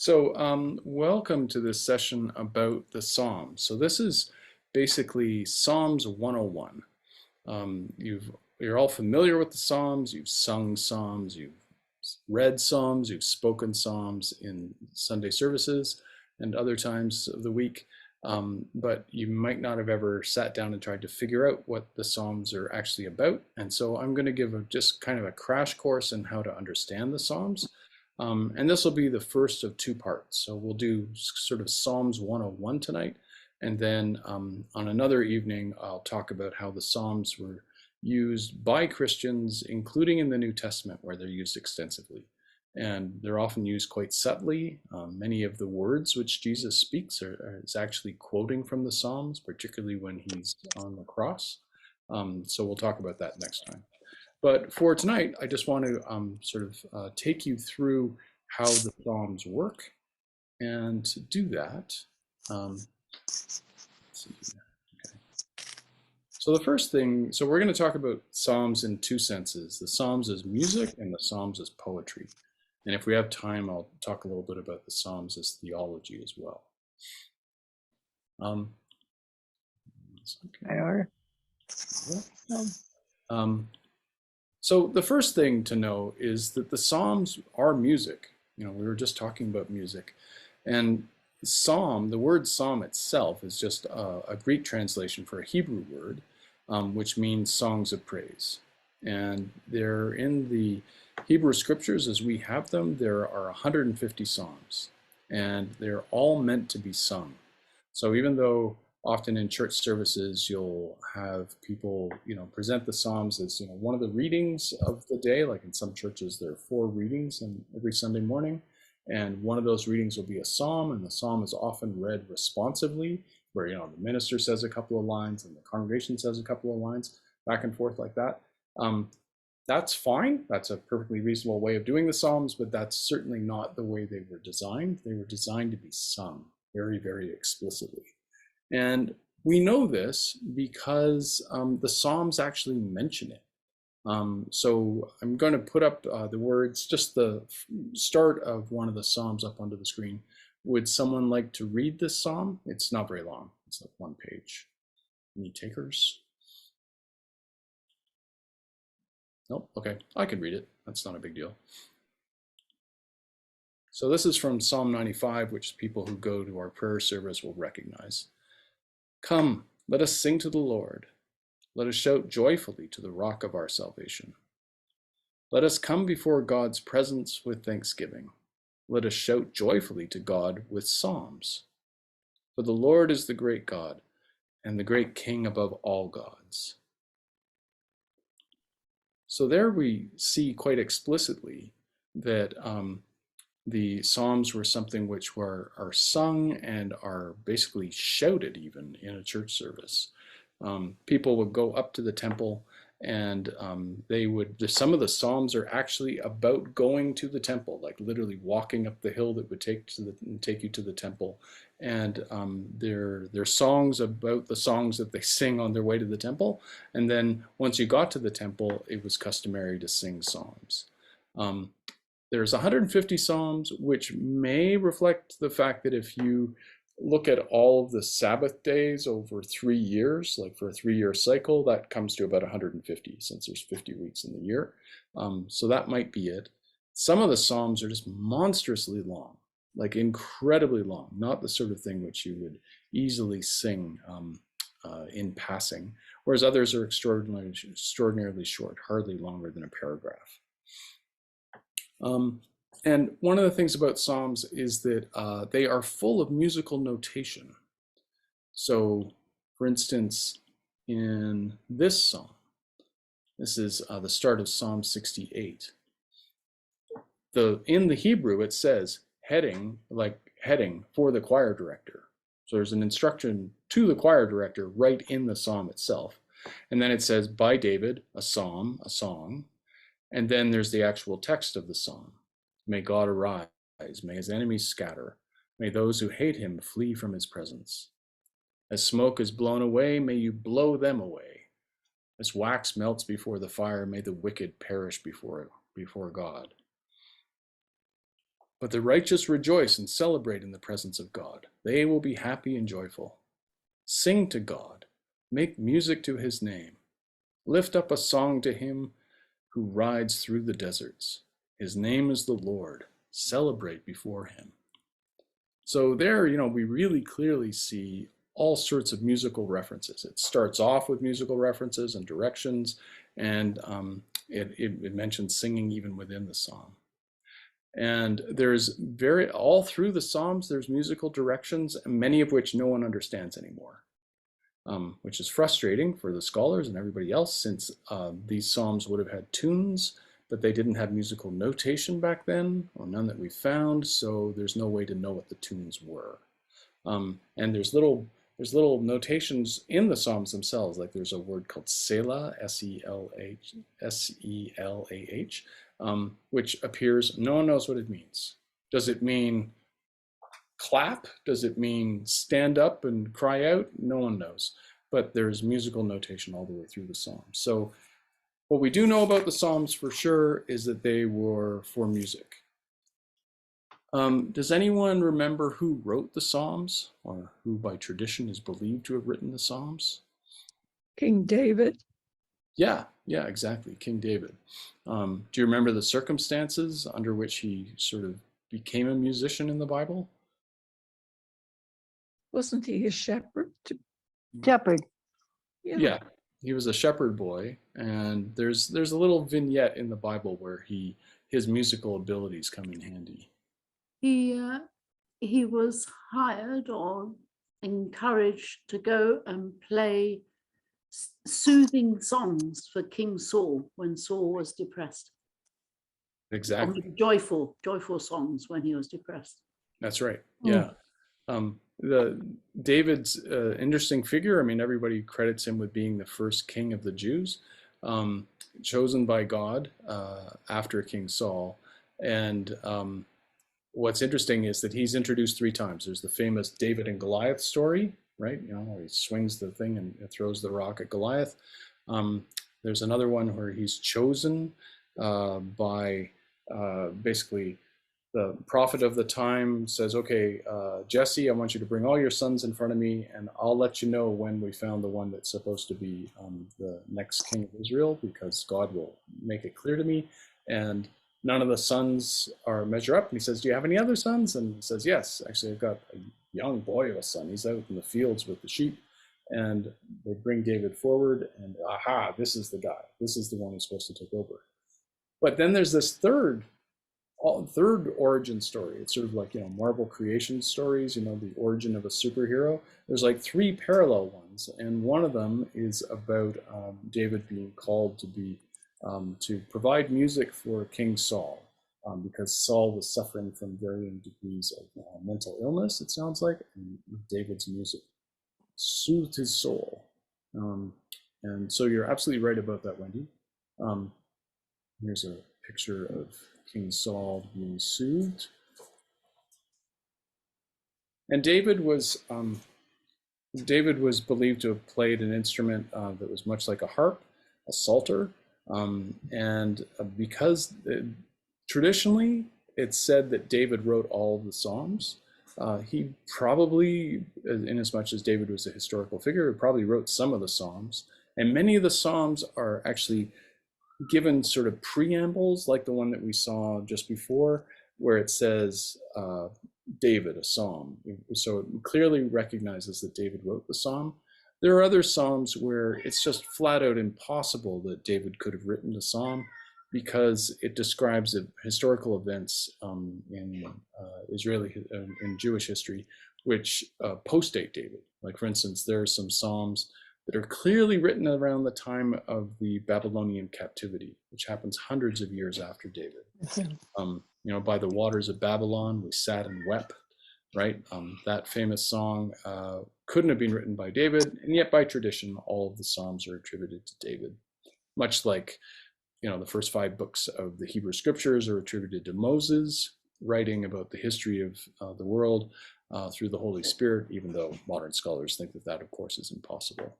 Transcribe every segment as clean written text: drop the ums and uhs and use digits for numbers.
Welcome to this session about the Psalms. So this is basically Psalms 101. You're all familiar with the Psalms. You've sung Psalms. You've read Psalms. You've spoken Psalms in Sunday services and other times of the week. But you might not have ever sat down and tried to figure out what the Psalms are actually about. And so I'm going to give just kind of a crash course in how to understand the Psalms. And this will be the first of two parts. So we'll do sort of Psalms 101 tonight. And then on another evening, I'll talk about how the Psalms were used by Christians, including in the New Testament, where they're used extensively. And they're often used quite subtly. Many of the words which Jesus speaks is actually quoting from the Psalms, particularly when he's on the cross. So we'll talk about that next time. But for tonight, I just want to take you through how the Psalms work. And to do that, let's see. Okay. So the first thing, so we're going to talk about Psalms in two senses. The Psalms as music and the Psalms as poetry. And if we have time, I'll talk a little bit about the Psalms as theology as well. So the first thing to know is that the Psalms are music. We were just talking about music. And psalm, the word psalm itself is just a Greek translation for a Hebrew word, which means songs of praise. And they're in the Hebrew scriptures as we have them. There are 150 psalms, and they're all meant to be sung. So even though often in church services, you'll have people, present the Psalms as, one of the readings of the day. Like in some churches, there are 4 readings every Sunday morning. And one of those readings will be a psalm, and the psalm is often read responsively, where, the minister says a couple of lines and the congregation says a couple of lines, back and forth like that. That's fine. That's a perfectly reasonable way of doing the Psalms, but that's certainly not the way they were designed. They were designed to be sung very, very explicitly. And we know this because the Psalms actually mention it. So I'm going to put up the words, just the start of one of the Psalms up onto the screen. Would someone like to read this Psalm? It's not very long. It's like 1 page. Any takers? Nope. Okay, I can read it. That's not a big deal. So this is from Psalm 95, which people who go to our prayer service will recognize. Come, let us sing to the Lord. Let us shout joyfully to the rock of our salvation. Let us come before God's presence with thanksgiving. Let us shout joyfully to God with psalms. For the Lord is the great God and the great King above all gods. So there we see quite explicitly that the Psalms were something which are sung and are basically shouted even in a church service. People would go up to the temple and some of the Psalms are actually about going to the temple, like literally walking up the hill that would take you to the temple. And they're songs about the songs that they sing on their way to the temple. And then once you got to the temple, it was customary to sing psalms. There's 150 psalms, which may reflect the fact that if you look at all of the Sabbath days over 3 years, like for a 3-year cycle, that comes to about 150, since there's 50 weeks in the year. So that might be it. Some of the psalms are just monstrously long, like incredibly long, not the sort of thing which you would easily sing in passing, whereas others are extraordinarily short, hardly longer than a paragraph. And one of the things about Psalms is that they are full of musical notation. So, for instance, in this psalm, this is the start of Psalm 68. In the Hebrew, it says heading for the choir director. So there's an instruction to the choir director right in the psalm itself. And then it says by David, a psalm, a song. And then there's the actual text of the psalm. May God arise, may his enemies scatter, may those who hate him flee from his presence. As smoke is blown away, may you blow them away. As wax melts before the fire, may the wicked perish before God. But the righteous rejoice and celebrate in the presence of God. They will be happy and joyful. Sing to God. Make music to his name. Lift up a song to him who rides through the deserts. His name is the Lord. Celebrate before him. So there, we really clearly see all sorts of musical references. It starts off with musical references and directions, and it mentions singing even within the psalm. And there's all through the Psalms, there's musical directions, many of which no one understands anymore, which is frustrating for the scholars and everybody else, since these Psalms would have had tunes, but they didn't have musical notation back then, or none that we found, so there's no way to know what the tunes were. And there's little notations in the Psalms themselves, like there's a word called Selah, S-E-L-A-H, which appears, no one knows what it means. Does it mean clap? Does it mean stand up and cry out? No one knows. But there's musical notation all the way through the Psalms. So what we do know about the Psalms for sure is that they were for music. Does anyone remember who wrote the Psalms, or who by tradition is believed to have written the Psalms? King David. Yeah, exactly, King David. Do you remember the circumstances under which he sort of became a musician in the Bible? Wasn't he a shepherd? Shepherd. Yeah, he was a shepherd boy, and there's a little vignette in the Bible where his musical abilities come in handy. He was hired or encouraged to go and play soothing songs for King Saul when Saul was depressed. Exactly. Joyful songs when he was depressed. That's right. Yeah. David's interesting figure. I mean, everybody credits him with being the first king of the Jews, chosen by God after King Saul. And what's interesting is that he's introduced 3 times. There's the famous David and Goliath story, right? Where he swings the thing and throws the rock at Goliath. There's another one where he's chosen by basically the prophet of the time says, okay, Jesse, I want you to bring all your sons in front of me, and I'll let you know when we found the one that's supposed to be the next king of Israel, because God will make it clear to me. And none of the sons measure up. And he says, do you have any other sons? And he says, yes, actually, I've got a young boy of a son. He's out in the fields with the sheep. And they bring David forward, and aha, this is the guy. This is the one who's supposed to take over. But then there's this third origin story. It's sort of like, Marvel creation stories, the origin of a superhero. There's like 3 parallel ones, and one of them is about David being called to provide music for King Saul, because Saul was suffering from varying degrees of mental illness, it sounds like, and David's music soothed his soul. And so you're absolutely right about that, Wendy. Here's a picture of King Saul being soothed. And David was believed to have played an instrument that was much like a harp, a psalter, and because traditionally it's said that David wrote all of the Psalms. He probably, in as much as David was a historical figure, probably wrote some of the Psalms. And many of the Psalms are actually given sort of preambles, like the one that we saw just before, where it says David, a psalm. So it clearly recognizes that David wrote the psalm. There are other psalms where it's just flat out impossible that David could have written the psalm, because it describes historical events in Jewish history which postdate David. Like, for instance, there are some psalms that are clearly written around the time of the Babylonian captivity, which happens hundreds of years after David. By the waters of Babylon, we sat and wept, right? That famous song couldn't have been written by David, and yet by tradition, all of the Psalms are attributed to David. Much like, the first 5 books of the Hebrew Scriptures are attributed to Moses, writing about the history of the world through the Holy Spirit, even though modern scholars think that, of course, is impossible.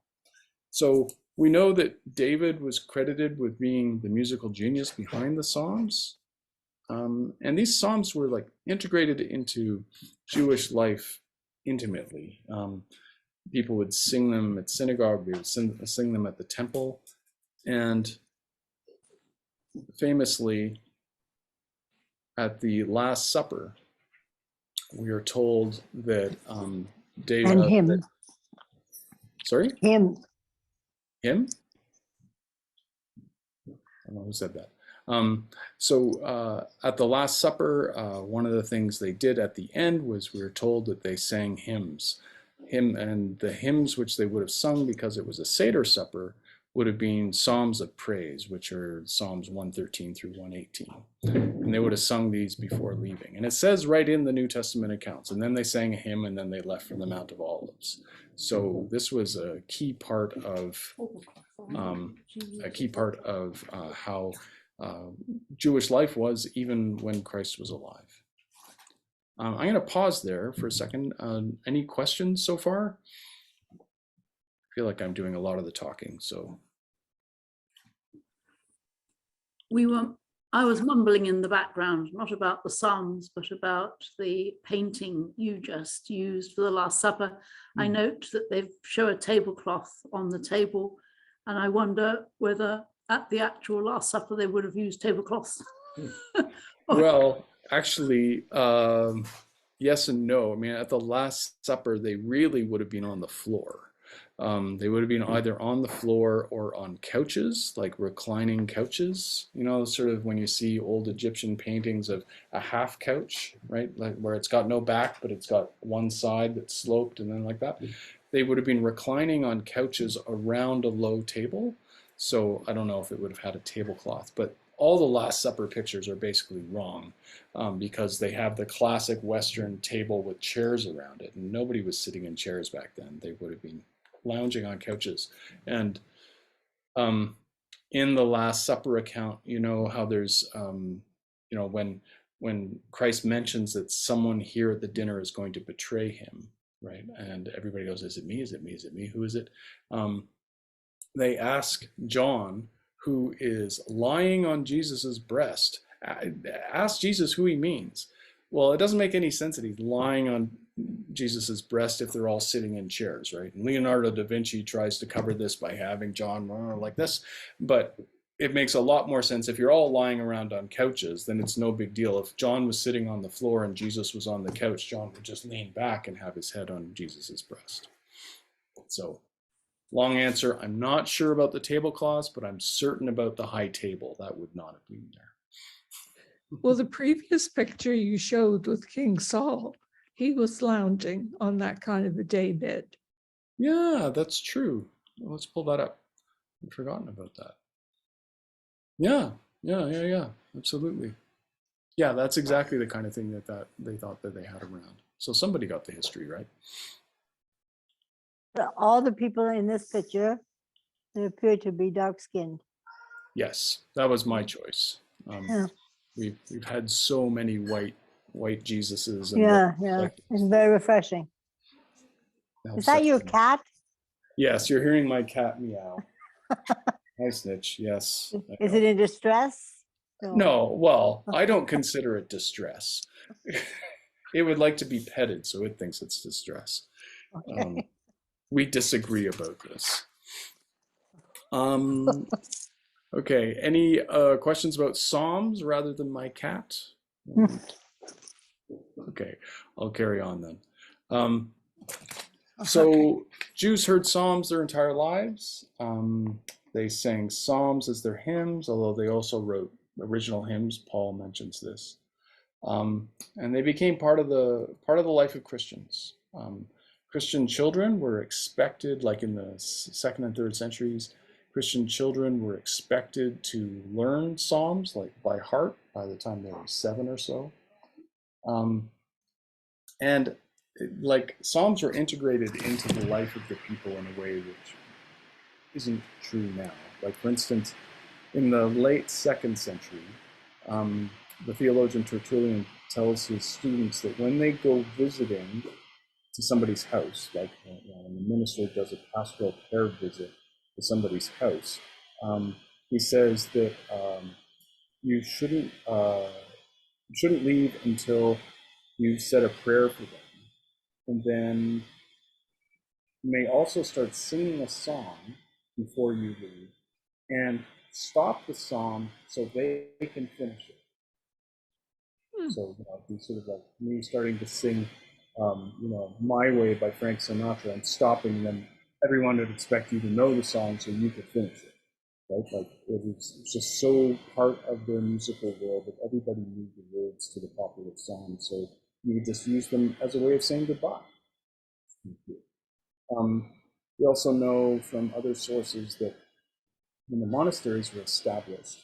So we know that David was credited with being the musical genius behind the Psalms. And these psalms were like integrated into Jewish life intimately. People would sing them at synagogue, they would sing them at the temple, and famously at the Last Supper, we are told that David. And him. Sorry? Him. Him? I don't know who said that. At the Last Supper, one of the things they did at the end was we were told that they sang hymns. And the hymns which they would have sung, because it was a Seder supper, would have been psalms of praise, which are Psalms 113 through 118. And they would have sung these before leaving. And it says right in the New Testament accounts, and then they sang a hymn and then they left for the Mount of Olives. So this was a key part of how Jewish life was even when Christ was alive. I'm going to pause there for a second. Any questions so far? I feel like I'm doing a lot of the talking, so. I was mumbling in the background, not about the Psalms, but about the painting you just used for the Last Supper. I note that they show a tablecloth on the table, and I wonder whether at the actual Last Supper they would have used tablecloths. Well, actually, yes and no. I mean, at the Last Supper, they really would have been on the floor. They would have been either on the floor or on couches, like reclining couches, you know, sort of when you see old Egyptian paintings of a half couch, right? Like where it's got no back, but it's got one side that's sloped and then like that. They would have been reclining on couches around a low table. So I don't know if it would have had a tablecloth, but all the Last Supper pictures are basically wrong because they have the classic Western table with chairs around it. And nobody was sitting in chairs back then. They would have been lounging on couches. And in the Last Supper account, you know how there's, you know, when Christ mentions that someone here at the dinner is going to betray him, right? And everybody goes, is it me? Is it me? Is it me? Who is it? They ask John, who is lying on Jesus's breast, ask Jesus who he means. Well, it doesn't make any sense that he's lying on Jesus's breast if they're all sitting in chairs, right? And Leonardo da Vinci tries to cover this by having John like this, but it makes a lot more sense if you're all lying around on couches, then it's no big deal. If John was sitting on the floor and Jesus was on the couch, John would just lean back and have his head on Jesus's breast. So, long answer, I'm not sure about the tablecloths, but I'm certain about the high table. That would not have been there. Well, the previous picture you showed with King Saul, he was lounging on that kind of a day bed. Yeah, that's true. Let's pull that up. I've forgotten about that. Yeah, absolutely. Yeah, that's exactly the kind of thing that they thought that they had around. So somebody got the history right. All the people in this picture, they appear to be dark-skinned. Yes, that was my choice. Yeah. We've had so many white Jesuses. And Yeah, like, it's very refreshing. Is that your cat? Yes, you're hearing my cat meow. Hi, Snitch. Yes. Is it in distress? No, well, I don't consider it distress. It would like to be petted, so it thinks it's distress. Okay. We disagree about this. Okay, any questions about Psalms rather than my cat? Okay, I'll carry on then. So Jews heard Psalms their entire lives. They sang Psalms as their hymns, although they also wrote original hymns. Paul mentions this. And they became part of the life of Christians. Christian children were expected, like in the 2nd and 3rd centuries, Christian children were expected to learn Psalms like by heart by the time they were 7 or so. And like Psalms were integrated into the life of the people in a way which isn't true now. Like for instance, in the late 2nd century, the theologian Tertullian tells his students that when they go visiting to somebody's house, like when the minister does a pastoral care visit to somebody's house, he says that you shouldn't You shouldn't leave until you've said a prayer for them. And then you may also start singing a song before you leave and stop the psalm so they can finish it. So, it'd be sort of like me starting to sing, My Way by Frank Sinatra and stopping them. Everyone would expect you to know the song so you could finish it, right? Like it was just so part of their musical world that everybody knew the words to the popular song. So you would just use them as a way of saying goodbye. We also know from other sources that when the monasteries were established,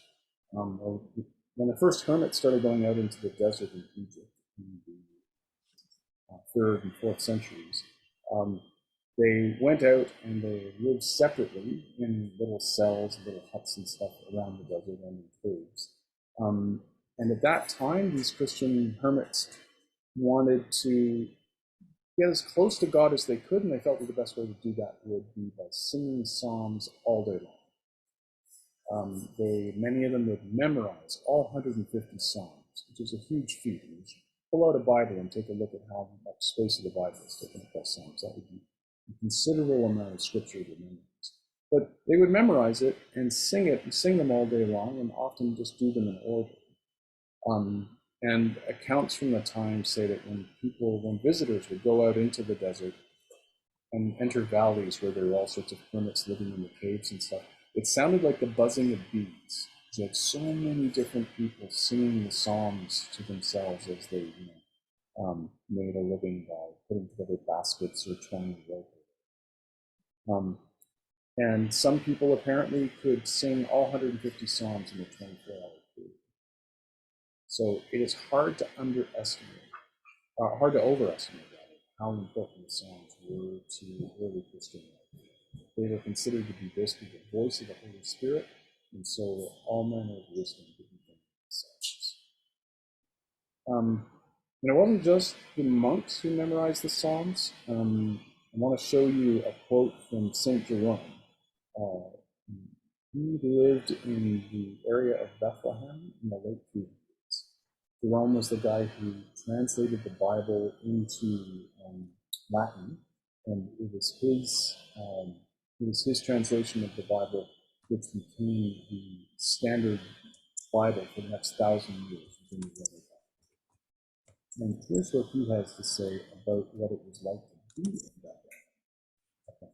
when the first hermits started going out into the desert in Egypt in the 3rd and 4th centuries, they went out and they lived separately in little cells, little huts and stuff around the desert and in caves. And at that time, these Christian hermits wanted to get as close to God as they could, and they felt that the best way to do that would be by singing psalms all day long. Many of them would memorize all 150 psalms, which is a huge feat. You should pull out a Bible and take a look at how much space of the Bible is taken up by psalms. That would be a considerable amount of scripture to memorize. But they would memorize it and sing it, and sing them all day long, and often just do them in order. And accounts from the time say that when visitors would go out into the desert and enter valleys where there were all sorts of hermits living in the caves and stuff, it sounded like the buzzing of bees. It's like so many different people singing the psalms to themselves as they made a living by putting together baskets or twining rope. And some people apparently could sing all 150 psalms in a 24-hour period. So it is hard to overestimate how important the psalms were to early Christian life. They were considered to be basically the voice of the Holy Spirit, and so all manner of wisdom could be found in the psalms. And it wasn't just the monks who memorized the psalms. I want to show you a quote from St. Jerome. He lived in the area of Bethlehem in the late 300s. Jerome was the guy who translated the Bible into Latin, and it was his translation of the Bible which became the standard Bible for the next 1,000 years within the Roman Catholic. And here's what he has to say about what it was like to be in that way.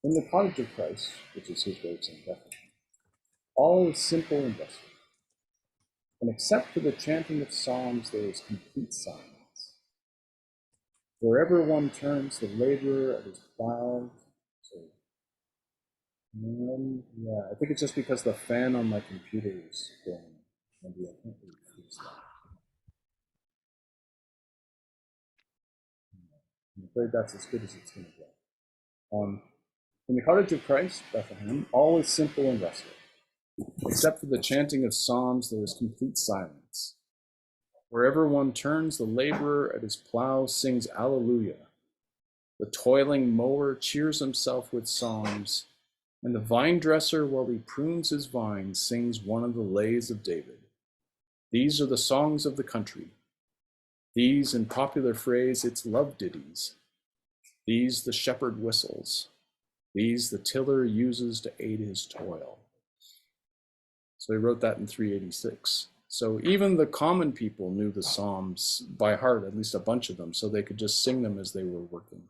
In the cottage of Christ, which is his way of saying Bethlehem, all is simple and restful. And except for the chanting of psalms, there is complete silence. Wherever one turns, the laborer at his plow. I think it's just because the fan on my computer is going. Maybe I can't really fix that. I'm afraid that's as good as it's going to get. In the cottage of Christ, Bethlehem, all is simple and restful. Except for the chanting of psalms, there is complete silence. Wherever one turns, the laborer at his plow sings Alleluia. The toiling mower cheers himself with psalms, and the vine dresser, while he prunes his vine, sings one of the lays of David. These are the songs of the country. These, in popular phrase, its love ditties. These the shepherd whistles. These the tiller uses to aid his toil. So he wrote that in 386. So even the common people knew the Psalms by heart, at least a bunch of them, so they could just sing them as they were working.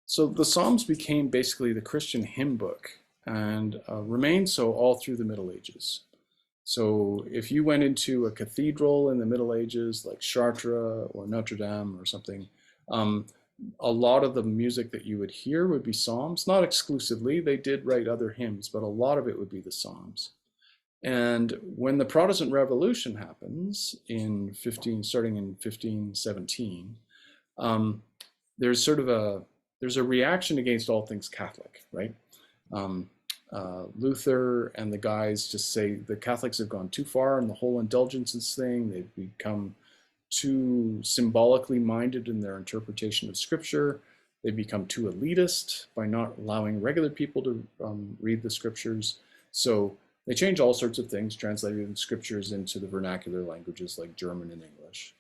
So the Psalms became basically the Christian hymn book and remained so all through the Middle Ages. So if you went into a cathedral in the Middle Ages, like Chartres or Notre Dame or something, a lot of the music that you would hear would be psalms, not exclusively. They did write other hymns, but a lot of it would be the psalms. And when the Protestant Revolution happens starting in 1517, there's a reaction against all things Catholic, right? Luther and the guys just say the Catholics have gone too far in the whole indulgences thing. They've become too symbolically minded in their interpretation of scripture. They become too elitist by not allowing regular people to read the scriptures. So they change all sorts of things, translating scriptures into the vernacular languages like German and English.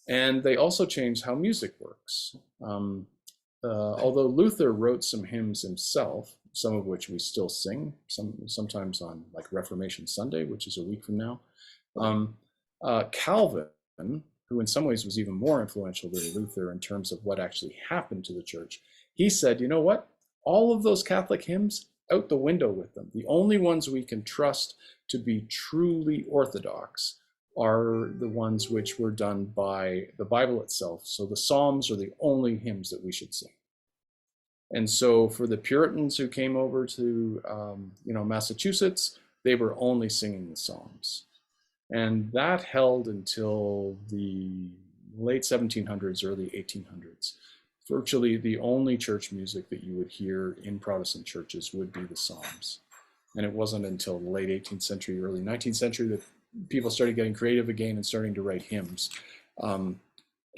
And they also changed how music works. Although Luther wrote some hymns himself, some of which we still sing, sometimes on like Reformation Sunday, which is a week from now. Calvin, who in some ways was even more influential than Luther in terms of what actually happened to the church, he said, you know what? All of those Catholic hymns, out the window with them. The only ones we can trust to be truly orthodox are the ones which were done by the Bible itself. So the Psalms are the only hymns that we should sing. And so for the Puritans who came over to Massachusetts, they were only singing the Psalms. And that held until the late 1700s, early 1800s. Virtually the only church music that you would hear in Protestant churches would be the Psalms. And it wasn't until the late 18th century, early 19th century that people started getting creative again and starting to write hymns.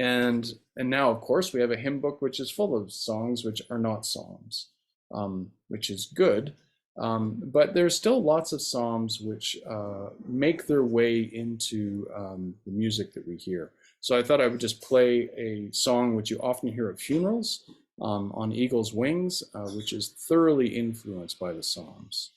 And now, of course, we have a hymn book which is full of songs which are not psalms, which is good. But there's still lots of psalms which make their way into the music that we hear. So I thought I would just play a song which you often hear at funerals, on Eagle's Wings, which is thoroughly influenced by the Psalms.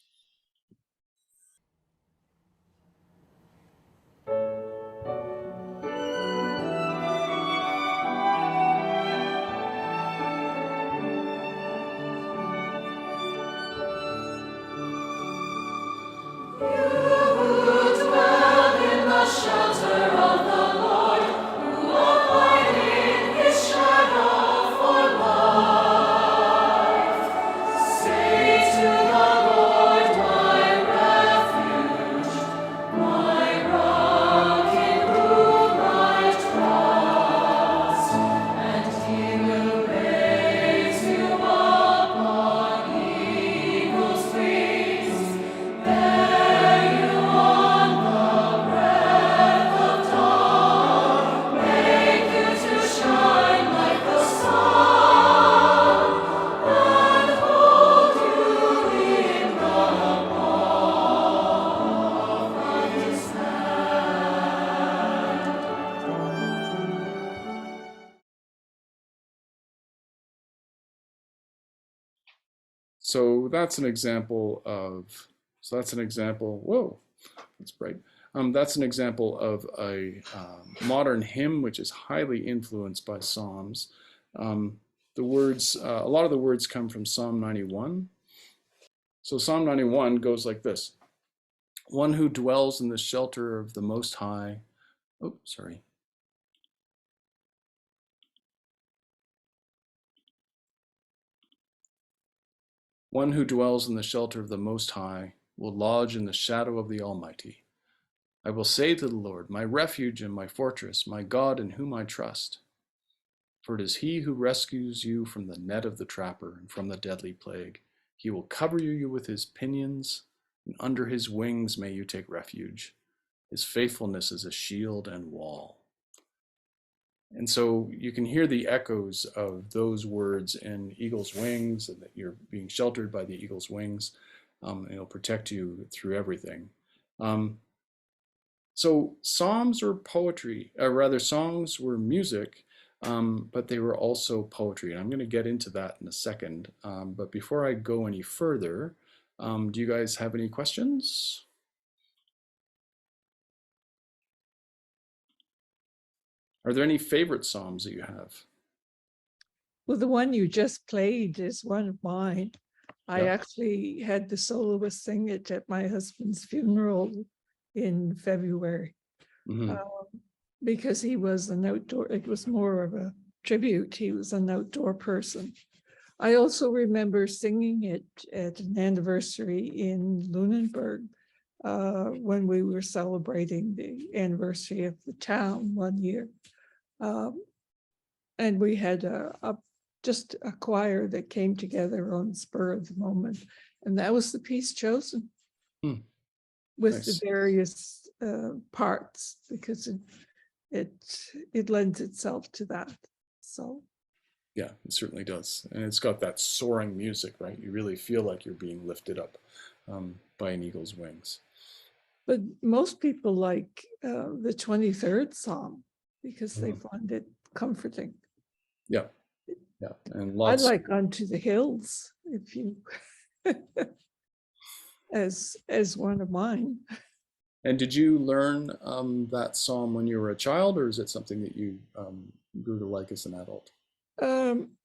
So that's an example, whoa, that's bright. That's an example of a modern hymn which is highly influenced by Psalms. The words, a lot of the words come from Psalm 91. So Psalm 91 goes like this. One who dwells in the shelter of the Most High. Oh, sorry. One who dwells in the shelter of the Most High will lodge in the shadow of the Almighty. I will say to the Lord, my refuge and my fortress, my God in whom I trust. For it is he who rescues you from the net of the trapper and from the deadly plague. He will cover you with his pinions, and under his wings may you take refuge. His faithfulness is a shield and wall. And so you can hear the echoes of those words in Eagle's Wings, and that you're being sheltered by the eagle's wings. It'll protect you through everything. So Psalms are poetry, rather songs were music, but they were also poetry. And I'm going to get into that in a second. But before I go any further, do you guys have any questions? Are there any favorite Psalms that you have? Well, the one you just played is one of mine. I actually had the soloist sing it at my husband's funeral in February. Mm-hmm. Because he was an outdoor, it was more of a tribute. He was an outdoor person. I also remember singing it at an anniversary in Lunenburg when we were celebrating the anniversary of the town one year. And we had just a choir that came together on the spur of the moment. And that was the piece chosen with Nice. the various parts, because it lends itself to that. So Yeah, it certainly does. And it's got that soaring music, right? You really feel like you're being lifted up by an eagle's wings. But most people like the 23rd Psalm because they Mhm. find it comforting. Yeah, yeah. And I lots. like Unto the Hills, if you, as one of mine. And did you learn that psalm when you were a child, or is it something that you grew to like as an adult? Um,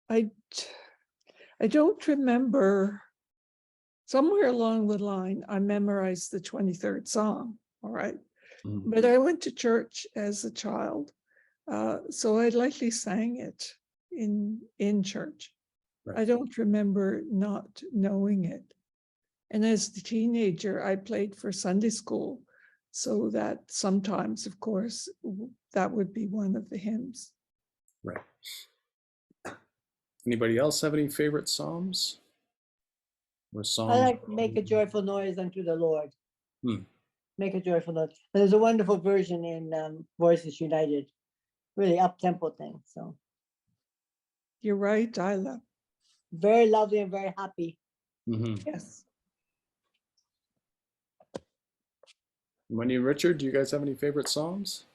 I I don't remember. Somewhere along the line, I memorized the 23rd Psalm. All right. Mhm. But I went to church as a child. So I likely sang it in church. Right. I don't remember not knowing it. And as a teenager, I played for Sunday school. So that sometimes, of course, that would be one of the hymns. Right. Anybody else have any favorite psalms or I songs? like Make a Joyful Noise unto the Lord. Hmm. Make a Joyful Noise. There's a wonderful version in Voices United, really up-tempo thing. So You're right, Isla. very lovely and very happy. Mm-hmm. Yes. Wendy and Richard, do you guys have any favorite psalms?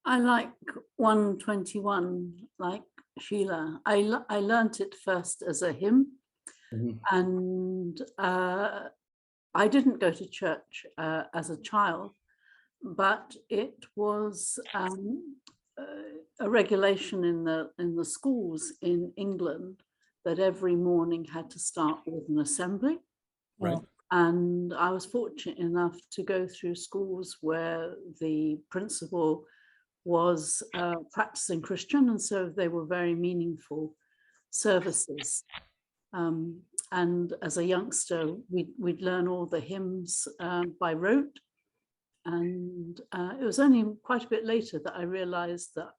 I like 121, like Sheila. I learnt it first as a hymn, Mhm. and I didn't go to church as a child, but it was a regulation in the schools in England that every morning had to start with an assembly. Right. And I was fortunate enough to go through schools where the principal was practicing Christian, and so they were very meaningful services. And as a youngster, we'd learn all the hymns by rote. And it was only quite a bit later that I realized that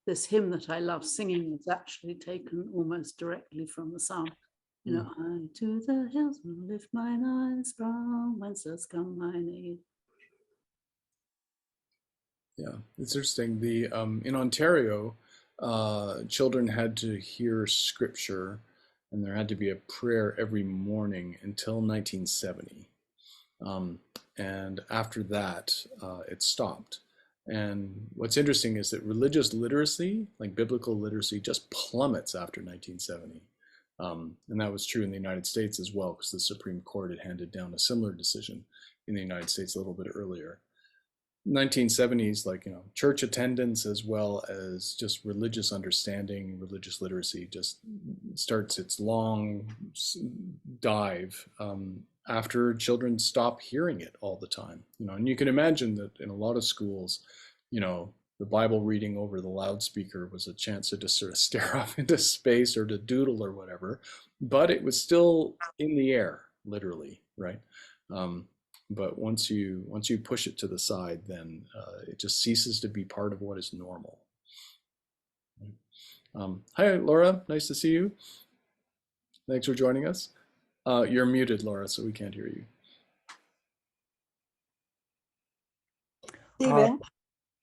this hymn that I love singing was actually taken almost directly from the psalm. You know, I to the hills will lift mine eyes, from whence does come mine aid. Yeah, it's interesting. The in Ontario, children had to hear scripture, and there had to be a prayer every morning until 1970. Um, and after that, it stopped. And what's interesting is that religious literacy, like biblical literacy, just plummets after 1970. And that was true in the United States as well, because the Supreme Court had handed down a similar decision in the United States a little bit earlier. 1970s, like, church attendance as well as just religious understanding, religious literacy just starts its long dive after children stop hearing it all the time. And you can imagine that in a lot of schools, the Bible reading over the loudspeaker was a chance to just sort of stare off into space or to doodle or whatever, but it was still in the air, literally, right? But once you push it to the side, then it just ceases to be part of what is normal. Hi, Laura. Nice to see you. Thanks for joining us. You're muted, Laura, so we can't hear you. Stephen,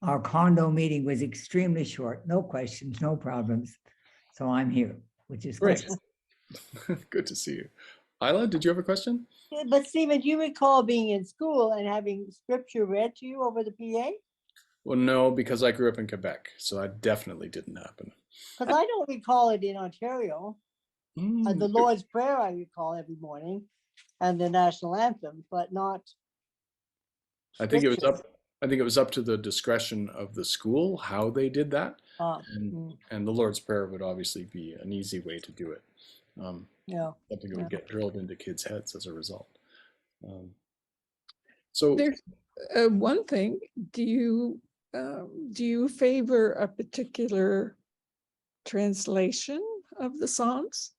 Our condo meeting was extremely short. No questions, no problems. So I'm here, which is Great. good. Good to see you. Isla, did you have a question? but Stephen, do you recall being in school and having scripture read to you over the PA? Well, no, because I grew up in Quebec, so that definitely didn't happen. Because I don't recall it in Ontario. The Lord's Prayer I recall every morning, and the national anthem, but not. I think it was up. I think it was up to the discretion of the school how they did that, and the Lord's Prayer would obviously be an easy way to do it. Yeah. Something that would get drilled into kids' heads as a result. So There's one thing. Do you favor a particular translation of the Psalms?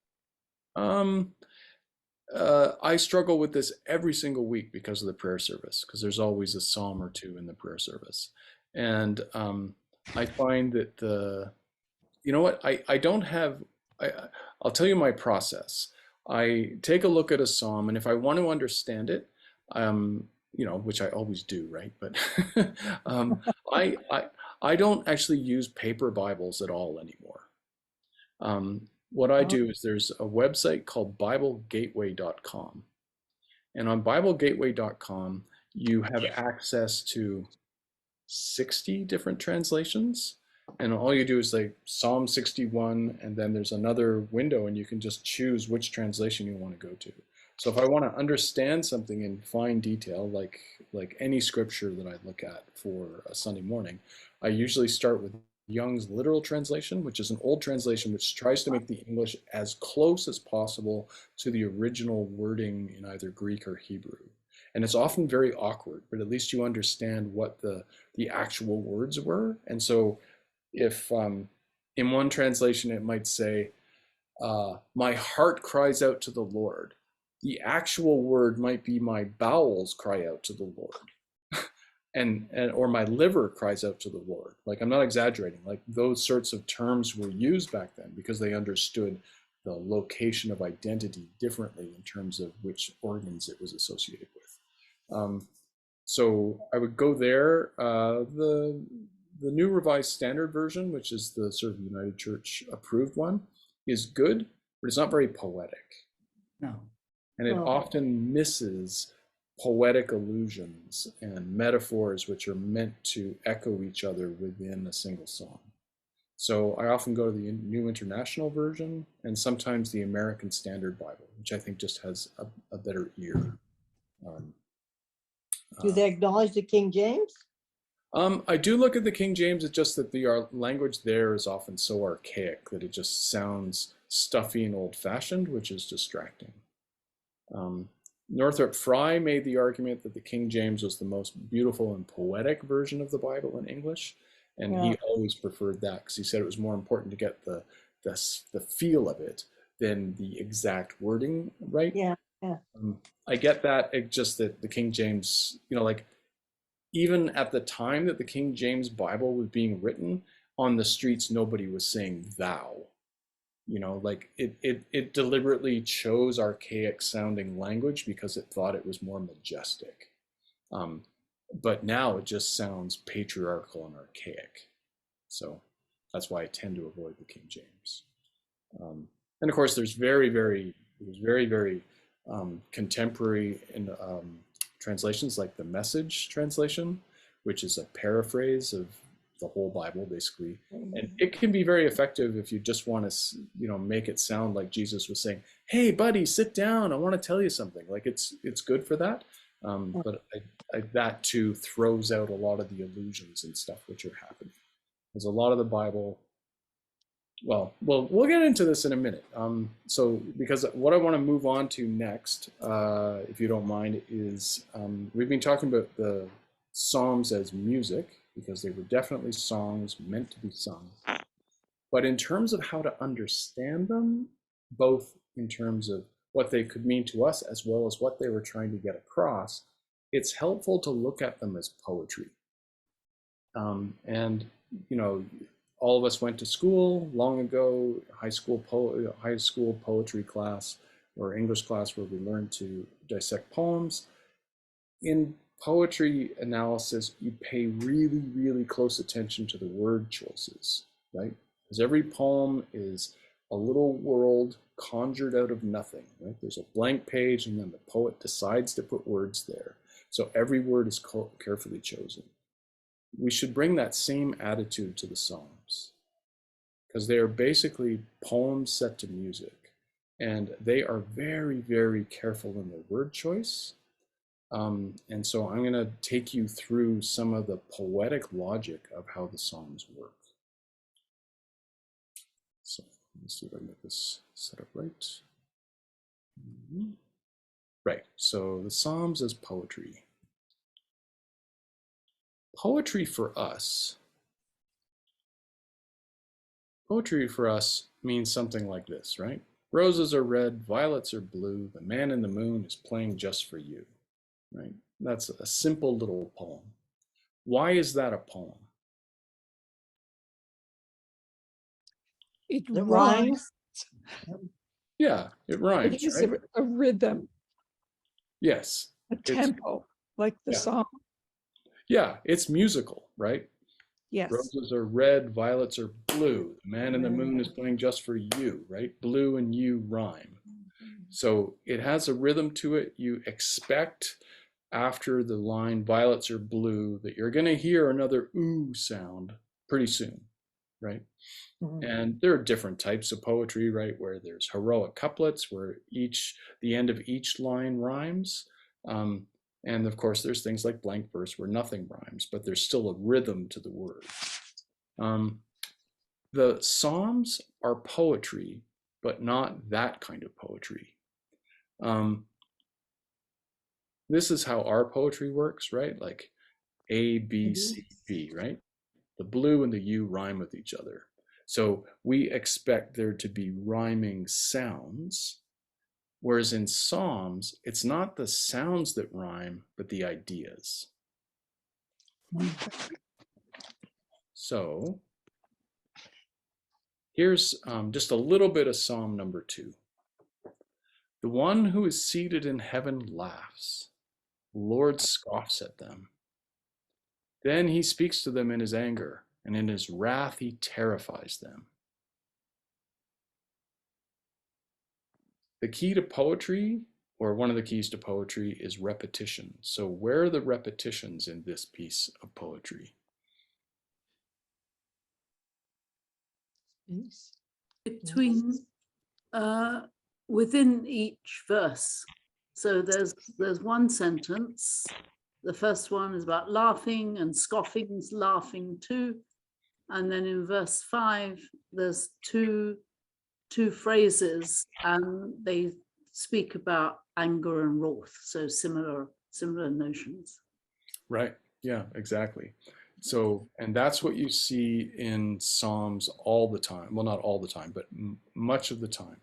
I struggle with this every single week because of the prayer service, because there's always a psalm or two in the prayer service. And I find that you know what, I don't have, I'll tell you my process. I take a look at a psalm, and if I want to understand it, which I always do, right? But um, I, I I don't actually use paper Bibles at all anymore. What I Oh, do is there's a website called BibleGateway.com, and on BibleGateway.com you have access to 60 different translations. And all you do is like Psalm 61, and then there's another window, and you can just choose which translation you want to go to. So if I want to understand something in fine detail, like any scripture that I look at for a Sunday morning, I usually start with Young's literal translation, which is an old translation which tries to make the English as close as possible to the original wording in either Greek or Hebrew. And it's often very awkward, but at least you understand what the actual words were. And so if in one translation it might say, my heart cries out to the Lord, the actual word might be my bowels cry out to the Lord. And or my liver cries out to the Lord. Like, I'm not exaggerating. Like, those sorts of terms were used back then because they understood the location of identity differently in terms of which organs it was associated with. So I would go there. The New Revised Standard Version, which is the sort of United Church approved one, is good, but it's not very poetic. No. And it Oh. often misses poetic allusions and metaphors which are meant to echo each other within a single song. So I often go to the New International Version and sometimes the American Standard Bible, which I think just has a better ear. Do they acknowledge the King James? I do look at the King James. It's just that the language there is often so archaic that it just sounds stuffy and old-fashioned, which is distracting. Northrop Frye made the argument that the King James was the most beautiful and poetic version of the Bible in English, and Yeah. he always preferred that because he said it was more important to get the feel of it than the exact wording right. Yeah, yeah. I get that. It's just that the King James, like even at the time that the King James Bible was being written, on the streets nobody was saying thou. Like it deliberately chose archaic sounding language because it thought it was more majestic. But now it just sounds patriarchal and archaic. So that's why I tend to avoid the King James. And of course, there's very, very contemporary translations like the Message translation, which is a paraphrase of the whole Bible, basically. And it can be very effective if you just want to, make it sound like Jesus was saying, "Hey, buddy, sit down. I want to tell you something." Like it's good for that. But that too throws out a lot of the illusions and stuff which are happening. There's a lot of the Bible. Well, we'll get into this in a minute. So because what I want to move on to next, if you don't mind, is we've been talking about the Psalms as music, because they were definitely songs meant to be sung. But in terms of how to understand them, both in terms of what they could mean to us as well as what they were trying to get across, it's helpful to look at them as poetry. And, all of us went to school long ago, high school poetry class or English class where we learned to dissect poems. In poetry analysis, you pay really, really close attention to the word choices, right? Because every poem is a little world conjured out of nothing, right? There's a blank page and then the poet decides to put words there. So every word is carefully chosen. We should bring that same attitude to the Psalms, because they are basically poems set to music, and they are very, very careful in their word choice. And so I'm going to take you through some of the poetic logic of how the Psalms work. So let's see if I can get this set up right. Right, so the Psalms as poetry. Poetry for us means something like this, right? Roses are red, violets are blue, the man in the moon is playing just for you, right? That's a simple little poem. Why is that a poem? It It rhymes. rhymes. Yeah, it It rhymes, is right? a rhythm, Yes. a tempo. like the Yeah. song. Yeah, it's musical, right? Yes. Roses are red, violets are blue. The man in the moon is playing just for you, right? Blue and you rhyme. So it has a rhythm to it. You expect after the line violets are blue that you're going to hear another ooh sound pretty soon, right? And there are different types of poetry, right? Where there's heroic couplets, where the end of each line rhymes. And of course, there's things like blank verse where nothing rhymes, but there's still a rhythm to the word. The Psalms are poetry, but not that kind of poetry. This is how our poetry works, right? Like A, B, C, B, right? The blue and the U rhyme with each other. So we expect there to be rhyming sounds, whereas in Psalms, it's not the sounds that rhyme, but the ideas. So here's just a little bit of Psalm number 2. The one who is seated in heaven laughs. The Lord scoffs at them. Then he speaks to them in his anger, and in his wrath he terrifies them. The key to poetry, or one of the keys to poetry, is repetition. So where are the repetitions in this piece of poetry? Between within each verse. So there's one sentence. The first one is about laughing, and scoffing's laughing too. And then in verse 5, there's two phrases, and they speak about anger and wrath. So similar notions. Right. Yeah, exactly. So, and that's what you see in Psalms all the time. Well, not all the time, but much of the time.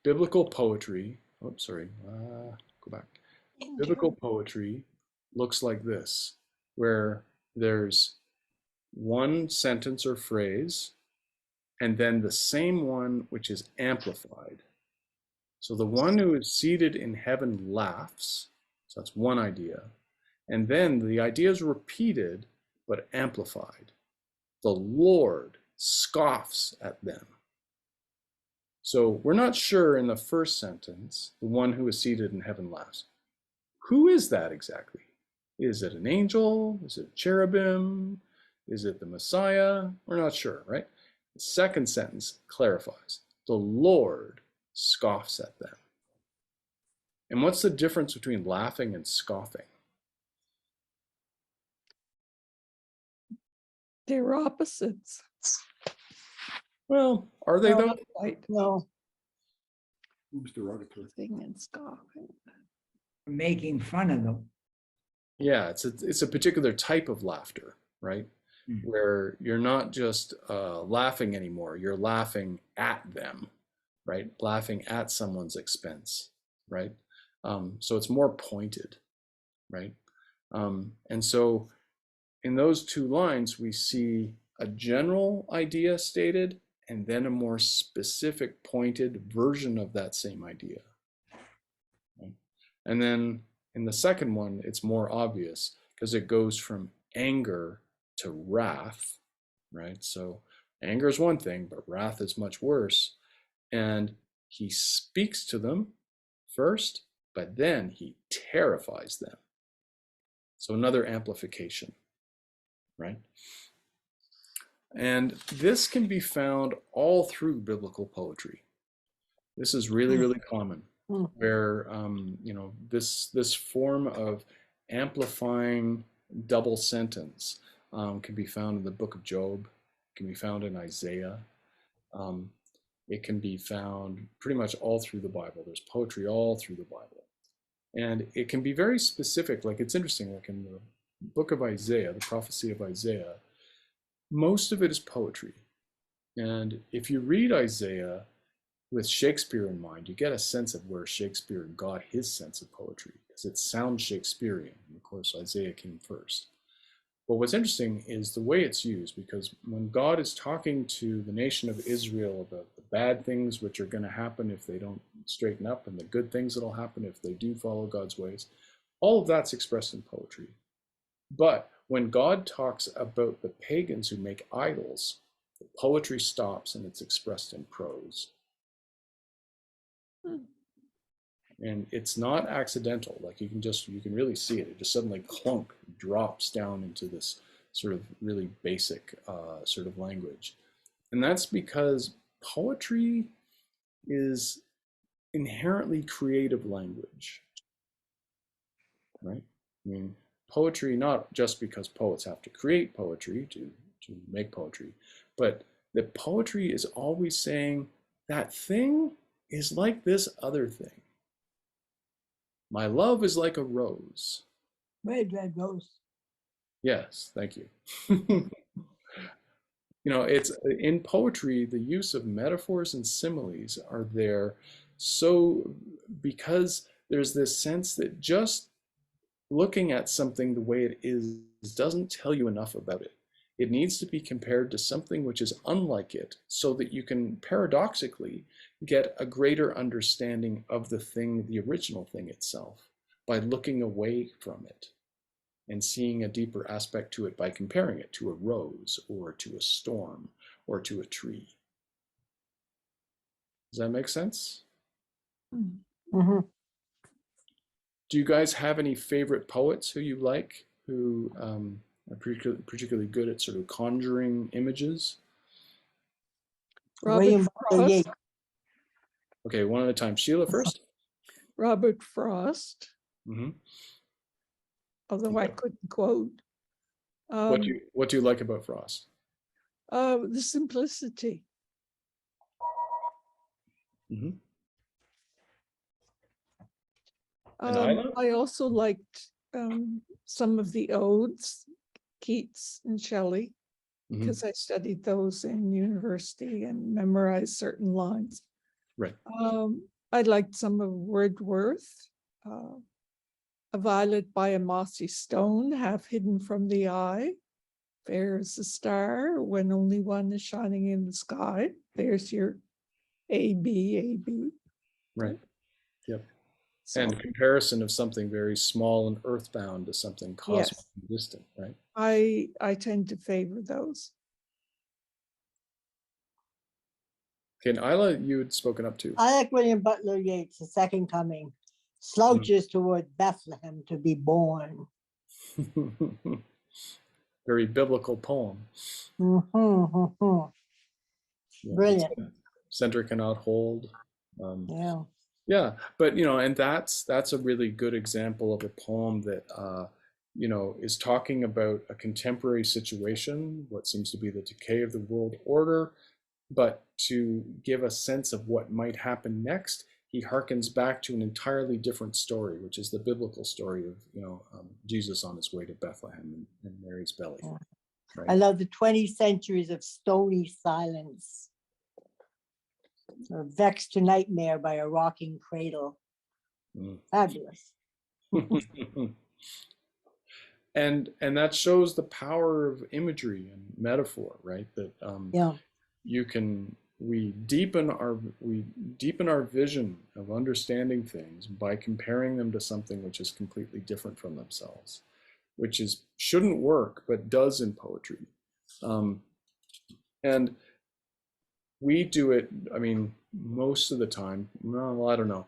Biblical poetry, oops, sorry, go back. Biblical poetry looks like this, where there's one sentence or phrase, and then the same one which is amplified. So the one who is seated in heaven laughs. So that's one idea. And then the idea is repeated, but amplified. The Lord scoffs at them. So we're not sure in the first sentence, the one who is seated in heaven laughs. Who is that exactly? Is it an angel? Is it cherubim? Is it the Messiah? We're not sure, right? The second sentence clarifies. The Lord scoffs at them. And what's the difference between laughing and scoffing? They're opposites. Well, are they though? Right. No, Laughing and scoffing. Making fun of them. Yeah, it's a particular type of laughter, right? Where you're not just laughing anymore, you're laughing at them, right? Laughing at someone's expense, right? So it's more pointed, right? And so in those two lines, we see a general idea stated and then a more specific pointed version of that same idea. Right? And then in the second one, it's more obvious because it goes from anger to wrath, right? So anger is one thing, but wrath is much worse. And he speaks to them first, but then he terrifies them. So another amplification, right? And this can be found all through biblical poetry. This is really, really common, where this form of amplifying double sentence can be found in the book of Job, can be found in Isaiah. It can be found pretty much all through the Bible. There's poetry all through the Bible. And it can be very specific. Like it's interesting, like in the book of Isaiah, the prophecy of Isaiah, most of it is poetry. And if you read Isaiah with Shakespeare in mind, you get a sense of where Shakespeare got his sense of poetry, because it sounds Shakespearean. And of course, Isaiah came first. But what's interesting is the way it's used, because when God is talking to the nation of Israel about the bad things which are going to happen if they don't straighten up, and the good things that'll happen if they do follow God's ways, All of that's expressed in poetry. But when God talks about the pagans who make idols, the poetry stops and it's expressed in prose. And it's not accidental. Like you can really see it. It just suddenly clunk, drops down into this sort of really basic sort of language. And that's because poetry is inherently creative language, right? I mean, poetry, not just because poets have to create poetry to make poetry, but that poetry is always saying that thing is like this other thing. My love is like a rose. Red rose. Yes, thank you. It's in poetry, the use of metaphors and similes are there so because there's this sense that just looking at something the way it is doesn't tell you enough about it. It needs to be compared to something which is unlike it so that you can paradoxically get a greater understanding of the thing, the original thing itself, by looking away from it and seeing a deeper aspect to it by comparing it to a rose or to a storm or to a tree. Does that make sense? Mm-hmm. Do you guys have any favorite poets who you like, who are particularly good at sort of conjuring images? Robert Frost. Okay, one at a time. Sheila first. Robert Frost. Mm-hmm. Although I couldn't quote. What do you like about Frost? The simplicity. Mm-hmm. And I also liked some of the odes, Keats and Shelley, because I studied those in university and memorized certain lines. Right. I liked some of Wordsworth. A violet by a mossy stone, half hidden from the eye. Fair as a star, when only one is shining in the sky. There's your A, B. Right. Yep. So, and comparison of something very small and earthbound to something cosmic and distant, right? I tend to favor those. Okay, and Isla, you had spoken up too. I like William Butler Yeats, The Second Coming. Slouches toward Bethlehem to be born. Very biblical poem. Yeah, Brilliant. Center cannot hold. Yeah. Yeah, but and that's a really good example of a poem that is talking about a contemporary situation, what seems to be the decay of the world order, but to give a sense of what might happen next, he harkens back to an entirely different story, which is the biblical story of Jesus on his way to Bethlehem and Mary's belly. Right? I love the 20 centuries of stony silence. Vexed to nightmare by a rocking cradle. Fabulous. and that shows the power of imagery and metaphor, right? That we deepen our vision of understanding things by comparing them to something which is completely different from themselves, which shouldn't work but does in poetry. And we do it, I mean, most of the time. Well, I don't know.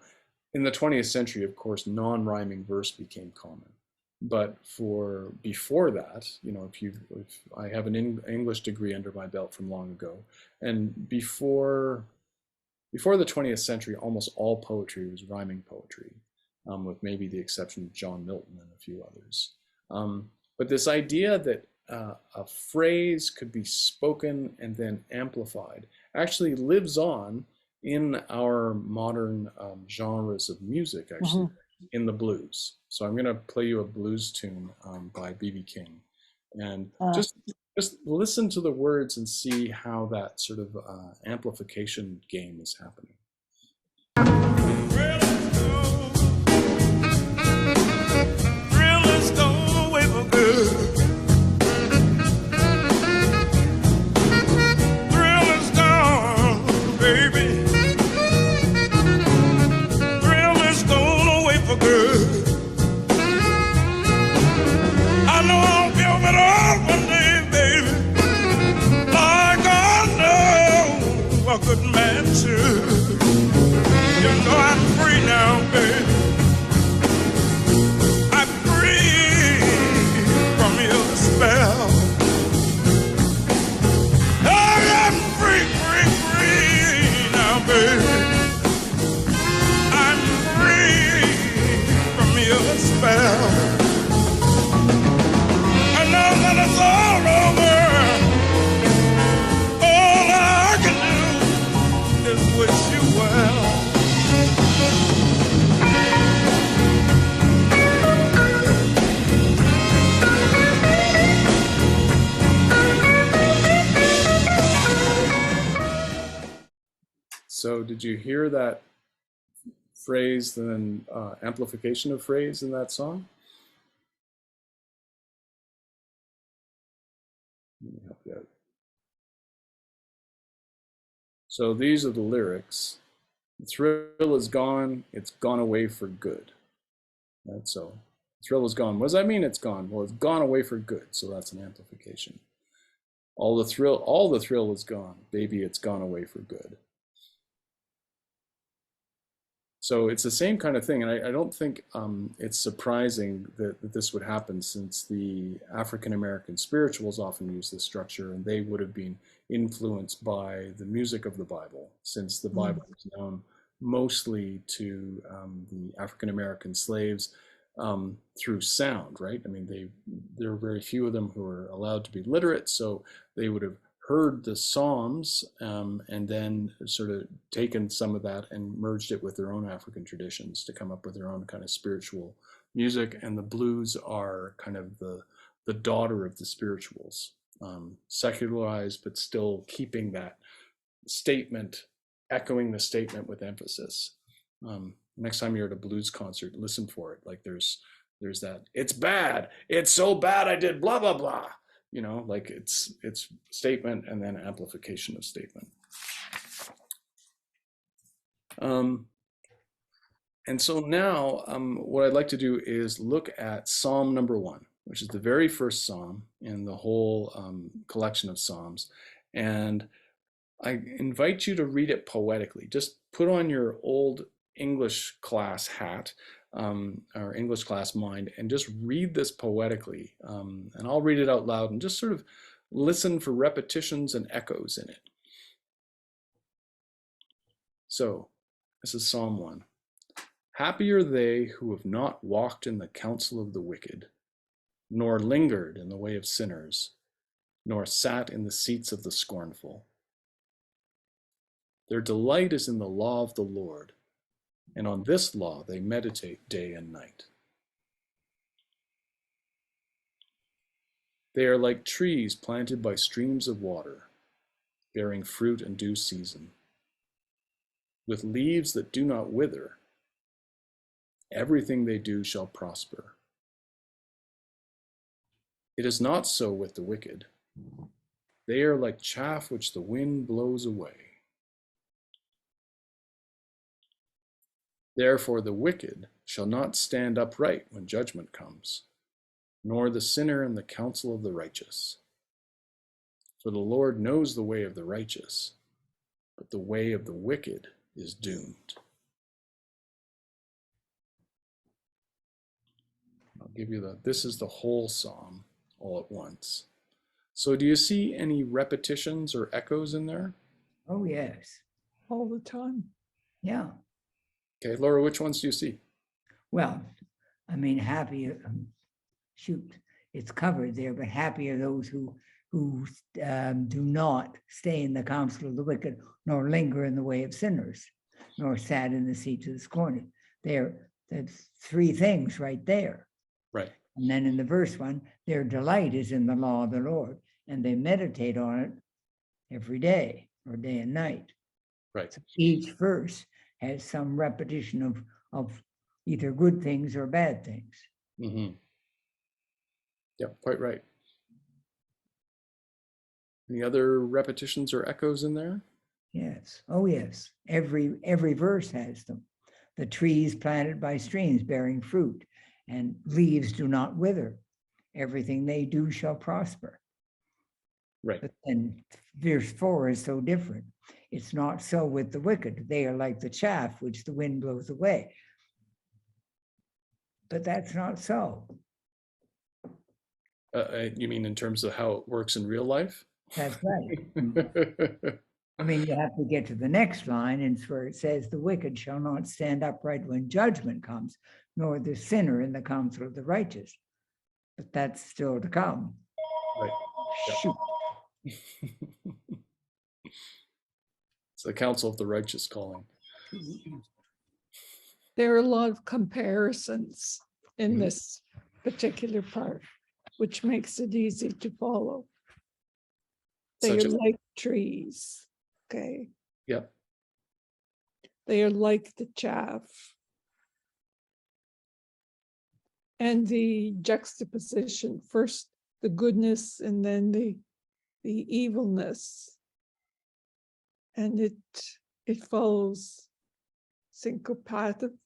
In the 20th century, of course, non-rhyming verse became common. But before that, if I have an English degree under my belt from long ago, and before the 20th century, almost all poetry was rhyming poetry, with maybe the exception of John Milton and a few others. But this idea that a phrase could be spoken and then amplified actually lives on in our modern genres of music, actually, in the blues. So I'm going to play you a blues tune by B.B. King. And just listen to the words and see how that sort of amplification game is happening. man should. You know I'm free now, baby. I'm free from your spell. I'm free, free, free now, baby. I'm free from your spell. I know that it's all over. All I can do is wish you well. So did you hear that phrase and amplification of phrase in that song? Let me help you out. So these are the lyrics. The thrill is gone, it's gone away for good. Right, so thrill is gone. What does that mean it's gone? Well, it's gone away for good, so that's an amplification. All the thrill is gone. Baby, it's gone away for good. So it's the same kind of thing, and I don't think it's surprising that this would happen, since the African-American spirituals often use this structure, and they would have been influenced by the music of the Bible, since the Bible is known mostly to the African-American slaves through sound, right? I mean, there are very few of them who are allowed to be literate, so they would have heard the Psalms and then sort of taken some of that and merged it with their own African traditions to come up with their own kind of spiritual music. And the blues are kind of the daughter of the spirituals, secularized, but still keeping that statement, echoing the statement with emphasis. Next time you're at a blues concert, listen for it. Like there's that, it's bad, it's so bad I did blah, blah, blah. You know, like it's statement and then amplification of statement. And so now what I'd like to do is look at Psalm number 1, which is the very first Psalm in the whole collection of Psalms. And I invite you to read it poetically. Just put on your old English class hat, or English class mind, and just read this poetically. And I'll read it out loud and just sort of listen for repetitions and echoes in it. So this is Psalm 1. Happy are they who have not walked in the counsel of the wicked, nor lingered in the way of sinners, nor sat in the seats of the scornful. Their delight is in the law of the Lord, and on this law they meditate day and night. They are like trees planted by streams of water, bearing fruit in due season, with leaves that do not wither. Everything they do shall prosper. It is not so with the wicked. They are like chaff which the wind blows away. Therefore the wicked shall not stand upright when judgment comes, nor the sinner in the counsel of the righteous. For the Lord knows the way of the righteous, but the way of the wicked is doomed. I'll give you this is the whole psalm all at once. So do you see any repetitions or echoes in there? Oh, yes. all the time. Yeah. Okay, Laura, which ones do you see? Well, I mean, happy, shoot, it's covered there, but happy are those who do not stay in the counsel of the wicked, nor linger in the way of sinners, nor sat in the seats of the scorned. That's three things right there. Right. And then in the verse 1, their delight is in the law of the Lord, and they meditate on it every day, or day and night. Right. So each verse has some repetition of either good things or bad things. Mm-hmm. Yep, quite right. Any other repetitions or echoes in there? Yes. Oh, yes. Every verse has them. The trees planted by streams bearing fruit, and leaves do not wither. Everything they do shall prosper. Right. But then verse 4 is so different. It's not so with the wicked. They are like the chaff which the wind blows away. But that's not so. You mean in terms of how it works in real life? That's right. I mean, you have to get to the next line, and it's where it says, the wicked shall not stand upright when judgment comes, nor the sinner in the counsel of the righteous. But that's still to come. Right. Yep. Shoot. It's the counsel of the righteous calling. There are a lot of comparisons in Mhm. this particular part, which makes it easy to follow. They Such are as, like trees, okay? yep. They are like the chaff. And the juxtaposition, first the goodness and then the evilness. And it follows syncopative,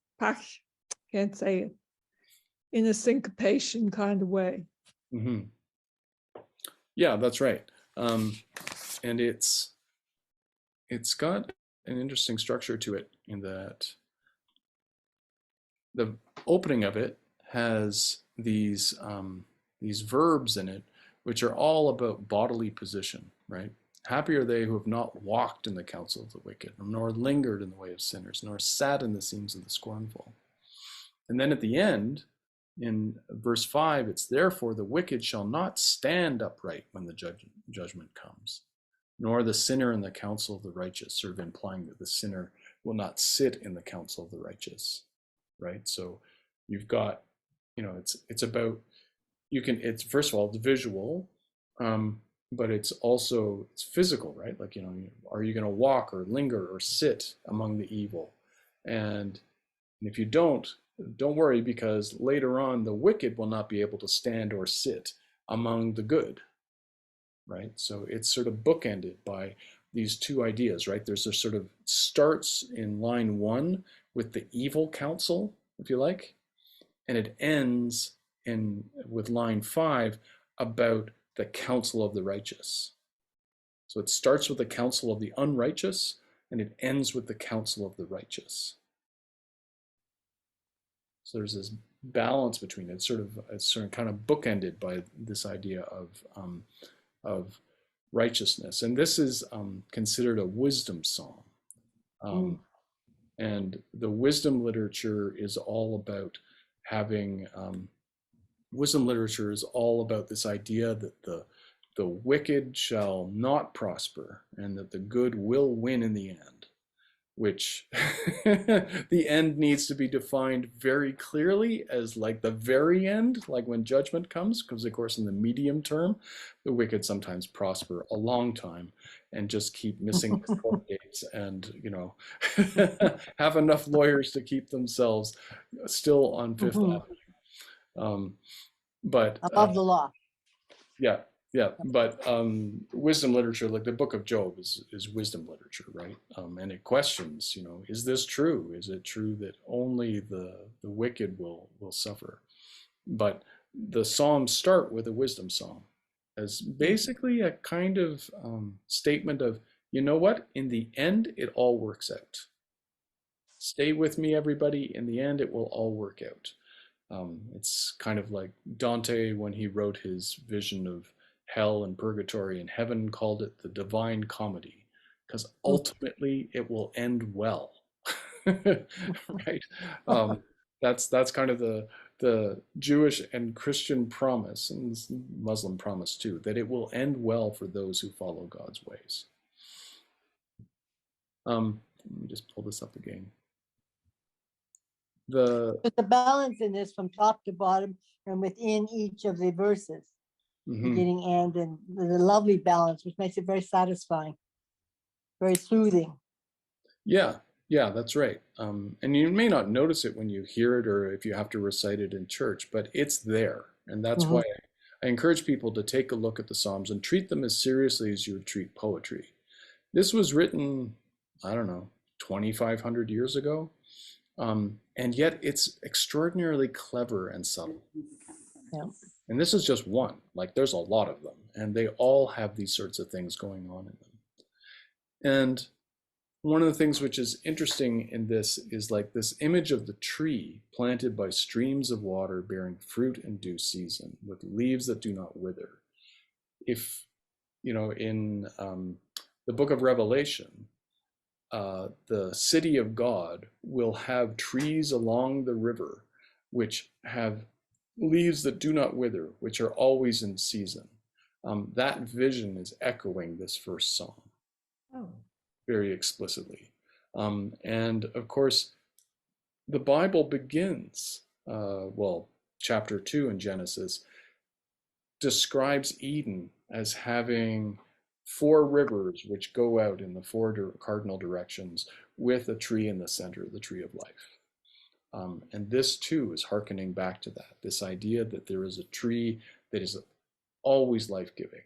can't say it, in a syncopation kind of way. Mm-hmm. Yeah, that's right. And it's got an interesting structure to it in that the opening of it has these verbs in it, which are all about bodily position, right? Happy are they who have not walked in the counsel of the wicked, nor lingered in the way of sinners, nor sat in the scenes of the scornful. And then at the end, in verse 5, it's therefore the wicked shall not stand upright when the judgment comes, nor the sinner in the counsel of the righteous, sort of implying that the sinner will not sit in the counsel of the righteous, right? So you've got, it's about, it's first of all, the visual, but it's physical, right? Like, are you going to walk or linger or sit among the evil? And if you don't worry, because later on the wicked will not be able to stand or sit among the good, right? So it's sort of bookended by these two ideas, right? There's a sort of starts in line 1 with the evil counsel, if you like, and it ends with line 5 about the counsel of the righteous. So it starts with the counsel of the unrighteous, and it ends with the counsel of the righteous. So there's this balance between it. It's sort of kind of bookended by this idea of righteousness, and this is considered a wisdom psalm. And the wisdom literature is all about having wisdom literature is all about this idea that the wicked shall not prosper and that the good will win in the end, which the end needs to be defined very clearly as like the very end, like when judgment comes, because of course in the medium term, the wicked sometimes prosper a long time and just keep missing court dates and, have enough lawyers to keep themselves still on Fifth Avenue. But above the law. yeah, but wisdom literature, like the Book of Job, is wisdom literature, right? And it questions, is this true? Is it true that only the wicked will suffer? But the Psalms start with a wisdom psalm as basically a kind of statement of, you know what? In the end, it all works out. Stay with me, everybody. In the end, it will all work out. It's kind of like Dante when he wrote his vision of hell and purgatory and heaven, called it the Divine Comedy, because ultimately it will end well, right? That's kind of the Jewish and Christian promise, and Muslim promise too, that it will end well for those who follow God's ways. Let me just pull this up again. There's a balance in this from top to bottom and within each of the verses, beginning and there's a lovely balance, which makes it very satisfying, very soothing. Yeah, that's right. And you may not notice it when you hear it or if you have to recite it in church, but it's there. And that's why I encourage people to take a look at the Psalms and treat them as seriously as you would treat poetry. This was written, I don't know, 2,500 years ago. And yet it's extraordinarily clever and subtle. Yeah. And this is just one, like there's a lot of them, and they all have these sorts of things going on in them. And one of the things which is interesting in this is like this image of the tree planted by streams of water bearing fruit in due season with leaves that do not wither. If, you know, in the book of Revelation, the city of God will have trees along the river which have leaves that do not wither, which are always in season. That vision is echoing this first psalm. Oh. Very explicitly. And of course, the Bible begins, well, chapter 2 in Genesis describes Eden as having 4 rivers which go out in the 4 cardinal directions with a tree in the center, the tree of life. And this too is hearkening back to that, this idea that there is a tree that is always life-giving.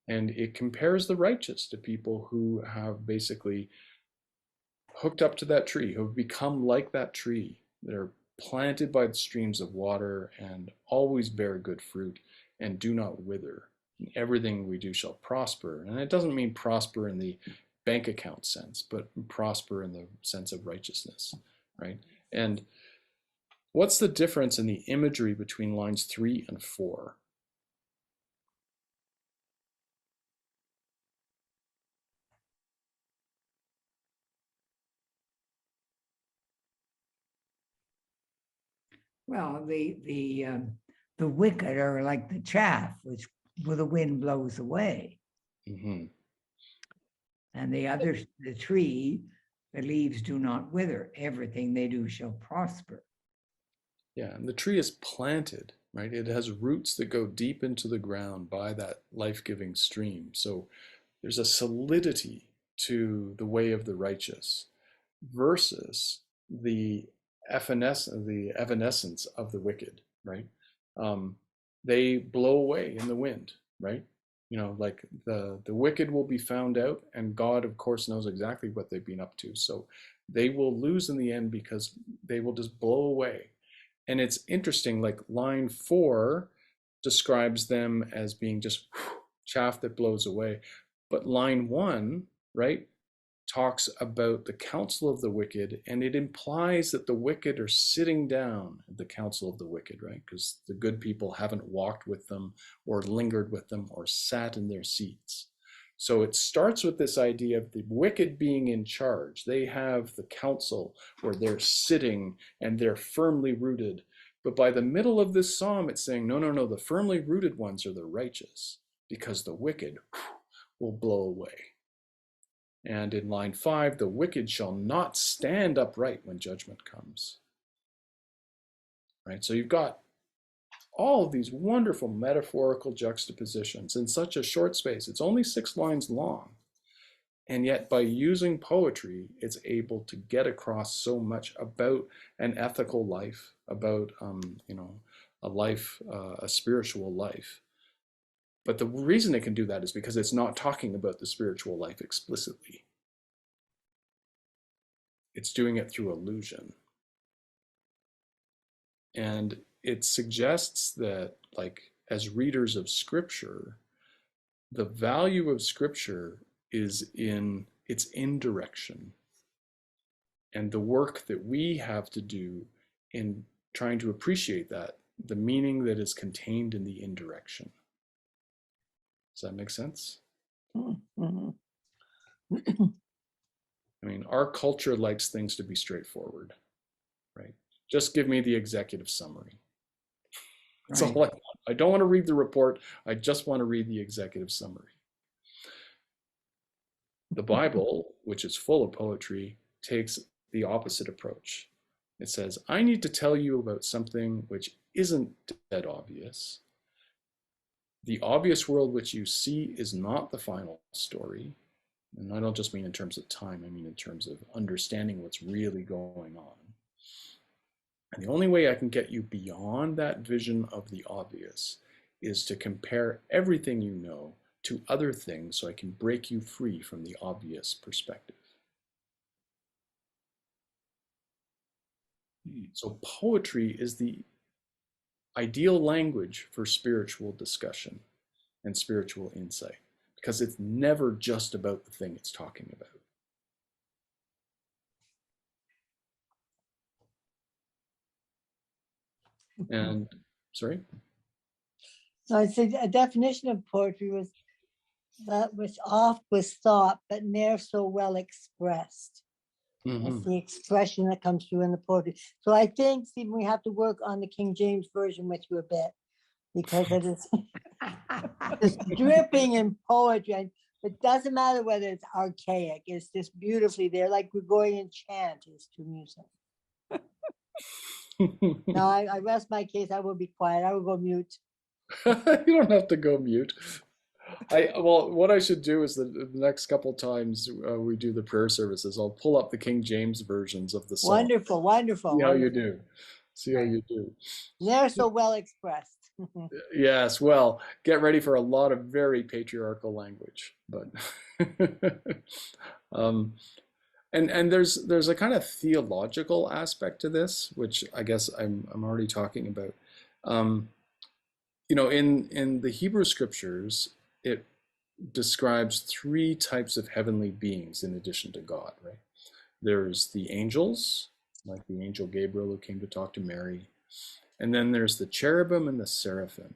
And it compares the righteous to people who have basically hooked up to that tree, who have become like that tree, that are planted by the streams of water and always bear good fruit and do not wither. And everything we do shall prosper. And it doesn't mean prosper in the bank account sense, but prosper in the sense of righteousness, right? And what's the difference in the imagery between lines 3 and 4? Well, the wicked are like the chaff, which the wind blows away. Mm-hmm. And the tree, the leaves do not wither. Everything they do shall prosper. Yeah, and the tree is planted, right? It has roots that go deep into the ground by that life-giving stream. So there's a solidity to the way of the righteous versus the evanescence of the wicked, right? They blow away in the wind, right? You know, like the wicked will be found out, and God, of course, knows exactly what they've been up to. So they will lose in the end because they will just blow away. And it's interesting, like line 4 describes them as being just chaff that blows away. But line 1, right, talks about the counsel of the wicked, and it implies that the wicked are sitting down at the counsel of the wicked, right? Because the good people haven't walked with them or lingered with them or sat in their seats. So it starts with this idea of the wicked being in charge. They have the counsel where they're sitting and they're firmly rooted. But by the middle of this psalm, it's saying, no, no, no, the firmly rooted ones are the righteous, because the wicked will blow away. And in line 5, the wicked shall not stand upright when judgment comes. Right? So you've got all of these wonderful metaphorical juxtapositions in such a short space. It's only 6 lines long. And yet by using poetry, it's able to get across so much about an ethical life, about you know, a life, a spiritual life. But the reason it can do that is because it's not talking about the spiritual life explicitly. It's doing it through allusion. And it suggests that, like, as readers of Scripture, the value of Scripture is in its indirection and the work that we have to do in trying to appreciate that, the meaning that is contained in the indirection. Does that make sense? Mm-hmm. I mean, our culture likes things to be straightforward, right? Just give me the executive summary. That's all I want. I don't want to read the report. I just want to read the executive summary. The Bible, which is full of poetry, takes the opposite approach. It says, I need to tell you about something which isn't dead obvious. The obvious world which you see is not the final story. And I don't just mean in terms of time, I mean in terms of understanding what's really going on. And the only way I can get you beyond that vision of the obvious is to compare everything you know to other things so I can break you free from the obvious perspective. So poetry is the ideal language for spiritual discussion and spiritual insight, because it's never just about the thing it's talking about. And sorry? So I said a definition of poetry was that which oft was thought, but ne'er so well expressed. That's the expression that comes through in the poetry. So I think, Stephen, we have to work on the King James Version with you a bit, because it is just dripping in poetry. And it doesn't matter whether it's archaic, it's just beautifully there, like Gregorian chant is to music. Now I rest my case. I will be quiet. I will go mute. You don't have to go mute. Well, what I should do is the next couple times we do the prayer services, I'll pull up the King James versions of the song. Wonderful, wonderful. See how you wonderful. do. See how you do. They're so well expressed. Yes, well, get ready for a lot of very patriarchal language, but and there's a kind of theological aspect to this, which I guess I'm already talking about. You know, in the Hebrew scriptures, it describes three types of heavenly beings in addition to God, right? There's the angels, like the angel Gabriel who came to talk to Mary. And then there's the cherubim and the seraphim.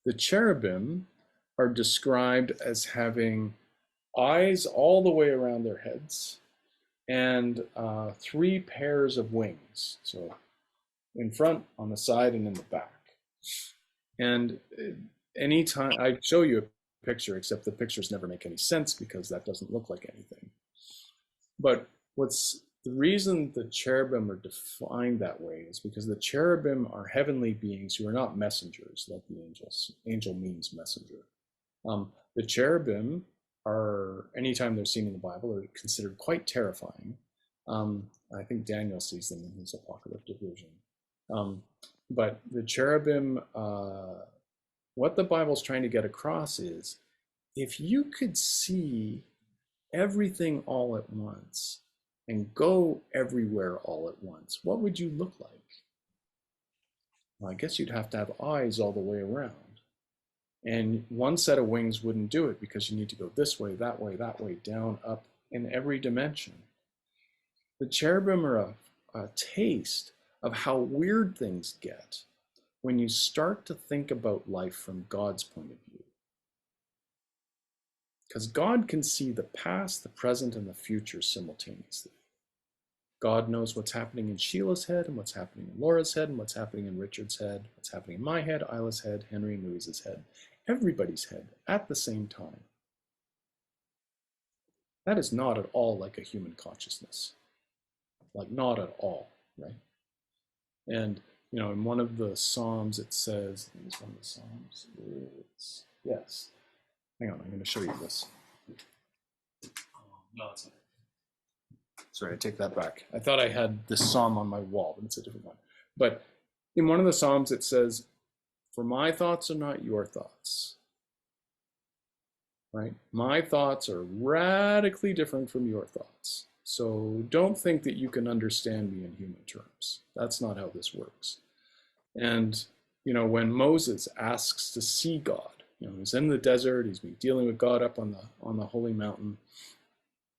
The cherubim are described as having eyes all the way around their heads and 3 pairs of wings. So in front, on the side, and in the back. And anytime I show you a picture, except the pictures never make any sense because that doesn't look like anything. But the reason the cherubim are defined that way is because the cherubim are heavenly beings who are not messengers like the angels. Angel means messenger. The cherubim are, anytime they're seen in the Bible, are considered quite terrifying. I think Daniel sees them in his apocalyptic vision. But the cherubim, what the Bible's trying to get across is, if you could see everything all at once and go everywhere all at once, what would you look like? Well, I guess you'd have to have eyes all the way around. And one set of wings wouldn't do it, because you need to go this way, that way, down, up, in every dimension. The cherubim are a taste of how weird things get when you start to think about life from God's point of view. Because God can see the past, the present, and the future simultaneously. God knows what's happening in Sheila's head, and what's happening in Laura's head, and what's happening in Richard's head, what's happening in my head, Isla's head, Henry and Louise's head, everybody's head at the same time. That is not at all like a human consciousness. Like, not at all, right? And, you know, in one of the Psalms it says, it's one of the Psalms, yes. Hang on, I'm going to show you this. No, it's not. Sorry, I take that back. I thought I had this Psalm on my wall, but it's a different one. But in one of the Psalms it says, "For my thoughts are not your thoughts." Right? My thoughts are radically different from your thoughts. So don't think that you can understand me in human terms. That's not how this works. And, you know, when Moses asks to see God, you know, he's in the desert, he's been dealing with God up on the holy mountain.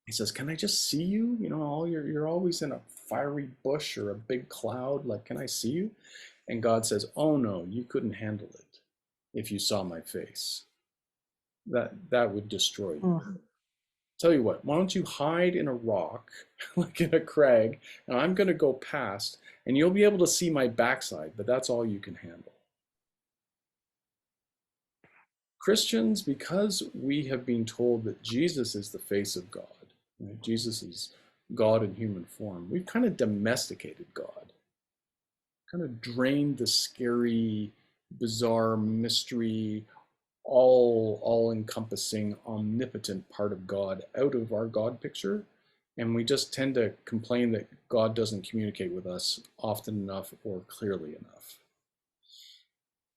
He says, "Can I just see you? You know, you're always in a fiery bush or a big cloud. Like, can I see you?" And God says, "Oh no, you couldn't handle it if you saw my face. That would destroy you. Tell you what, why don't you hide in a rock, like in a crag, and I'm going to go past, and you'll be able to see my backside, but that's all you can handle." Christians, because we have been told that Jesus is the face of God, right? Jesus is God in human form, we've kind of domesticated God, kind of drained the scary, bizarre, mystery, all-encompassing, omnipotent part of God out of our God picture, and we just tend to complain that God doesn't communicate with us often enough or clearly enough.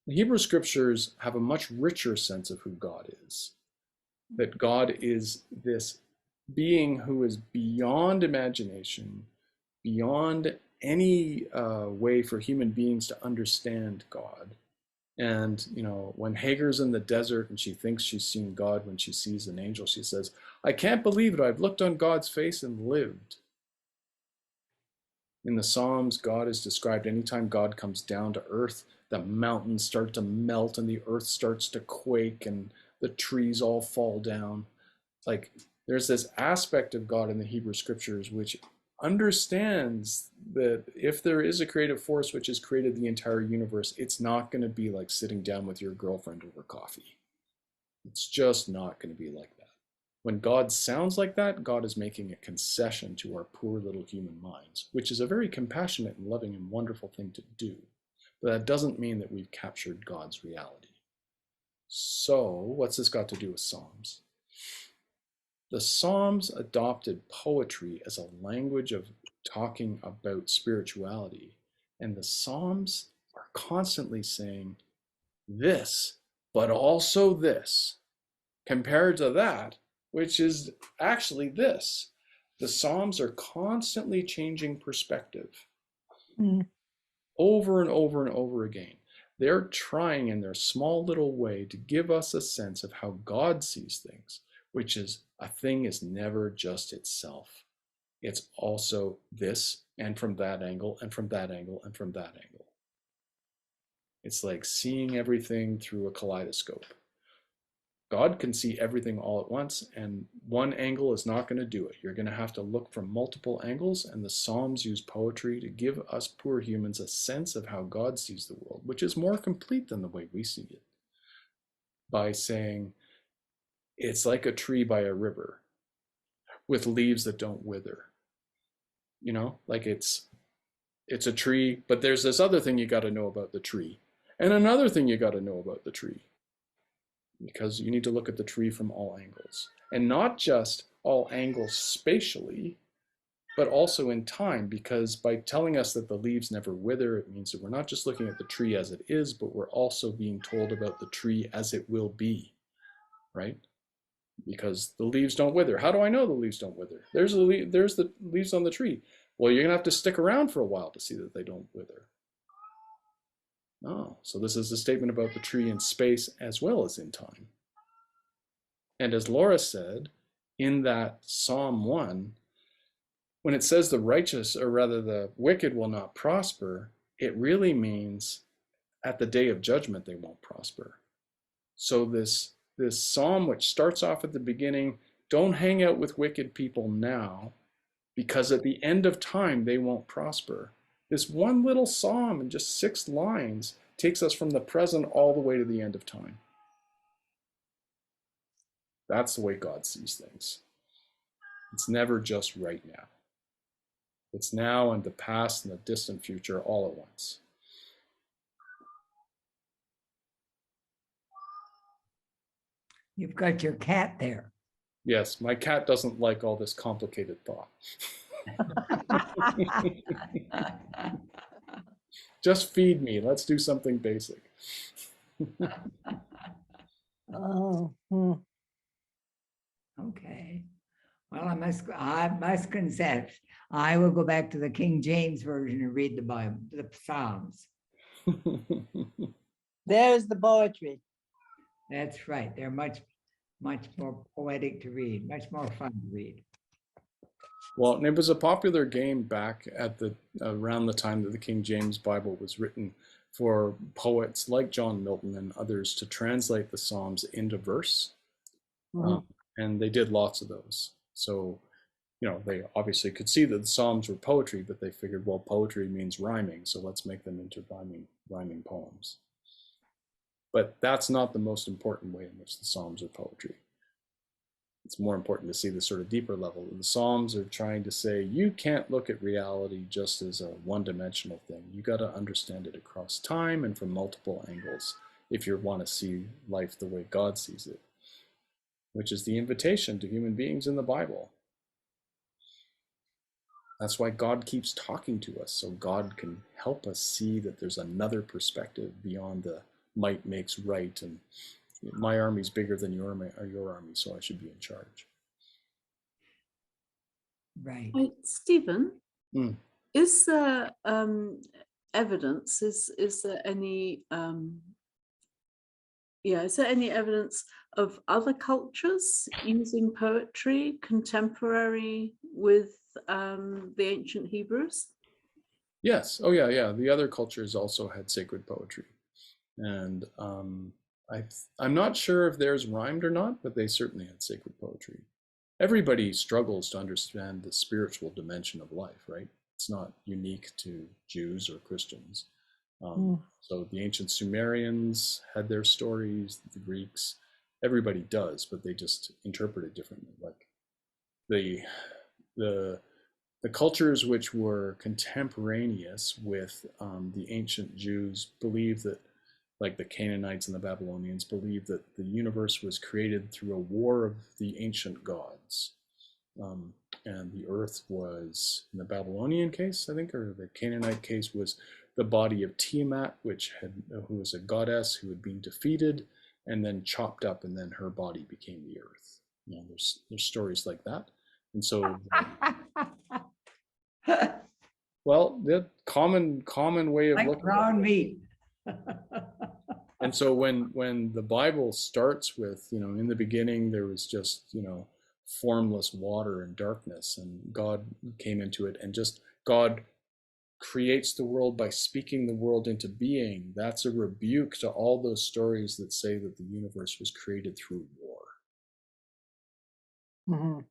The Hebrew scriptures have a much richer sense of who God is, that God is this being who is beyond imagination, beyond any way for human beings to understand God. And, you know, when Hagar's in the desert and she thinks she's seen God, when she sees an angel, she says, "I can't believe it. I've looked on God's face and lived." In the Psalms, God is described anytime God comes down to earth, the mountains start to melt and the earth starts to quake and the trees all fall down. Like there's this aspect of God in the Hebrew scriptures which understands that if there is a creative force which has created the entire universe, it's not going to be like sitting down with your girlfriend over coffee. It's just not going to be like that. When God sounds like that, God is making a concession to our poor little human minds, which is a very compassionate and loving and wonderful thing to do. But that doesn't mean that we've captured God's reality. So what's this got to do with Psalms? The Psalms adopted poetry as a language of talking about spirituality. And the Psalms are constantly saying this, but also this, compared to that, which is actually this. The Psalms are constantly changing perspective over and over and over again. They're trying in their small little way to give us a sense of how God sees things, which is a thing is never just itself. It's also this, and from that angle, and from that angle, and from that angle. It's like seeing everything through a kaleidoscope. God can see everything all at once, and one angle is not going to do it. You're going to have to look from multiple angles, and the Psalms use poetry to give us poor humans a sense of how God sees the world, which is more complete than the way we see it, by saying it's like a tree by a river with leaves that don't wither. You know, like it's a tree, but there's this other thing you got to know about the tree, and another thing you got to know about the tree. Because you need to look at the tree from all angles, and not just all angles spatially, but also in time, because by telling us that the leaves never wither, it means that we're not just looking at the tree as it is, but we're also being told about the tree as it will be, right? Because the leaves don't wither. How do I know the leaves don't wither? There's the leaves on the tree. Well, you're gonna have to stick around for a while to see that they don't wither. Oh, so this is a statement about the tree in space as well as in time. And as Laura said, in that Psalm 1, when it says the righteous, or rather the wicked will not prosper, it really means at the day of judgment they won't prosper. So this psalm, which starts off at the beginning, don't hang out with wicked people now, because at the end of time they won't prosper. This one little psalm in just 6 lines takes us from the present all the way to the end of time. That's the way God sees things. It's never just right now. It's now and the past and the distant future all at once. You've got your cat there. Yes, my cat doesn't like all this complicated thought. Just feed me. Let's do something basic. Oh, Okay. Well, I must confess, I will go back to the King James Version and read the Bible, the Psalms. there's the poetry. That's right. They're much more poetic to read, much more fun to read. Well, and it was a popular game back at around the time that the King James Bible was written, for poets like John Milton and others to translate the Psalms into verse. And they did lots of those. So, you know, they obviously could see that the Psalms were poetry, but they figured, well, poetry means rhyming, so let's make them into rhyming poems. But that's not the most important way in which the Psalms are poetry. It's more important to see the sort of deeper level. The Psalms are trying to say, you can't look at reality just as a one-dimensional thing. You got to understand it across time and from multiple angles if you want to see life the way God sees it, which is the invitation to human beings in the Bible. That's why God keeps talking to us, so God can help us see that there's another perspective beyond the might makes right, and my army's bigger than your army, so I should be in charge. Right. Stephen, Mm. is there evidence? Is there any is there any evidence of other cultures using poetry contemporary with the ancient Hebrews? Yes. Oh, yeah, yeah. The other cultures also had sacred poetry, and I'm not sure if theirs rhymed or not, but they certainly had sacred poetry. Everybody struggles to understand the spiritual dimension of life, right? It's not unique to Jews or Christians. Mm. So the ancient Sumerians had their stories, the Greeks, everybody does, but they just interpret it differently. Like the the the cultures which were contemporaneous with the ancient Jews believed that, like the Canaanites and the Babylonians, believed that the universe was created through a war of the ancient gods. Um, and the earth was, in the Babylonian case, I think, or the Canaanite case, was the body of Tiamat, who was a goddess who had been defeated and then chopped up, and then her body became the earth. There's stories like that, and so well, the common way of Like looking at ground it. meat. And so when the Bible starts with, in the beginning there was just, formless water and darkness, and God came into it, and just God creates the world by speaking the world into being. That's a rebuke to all those stories that say that the universe was created through war. Mhm.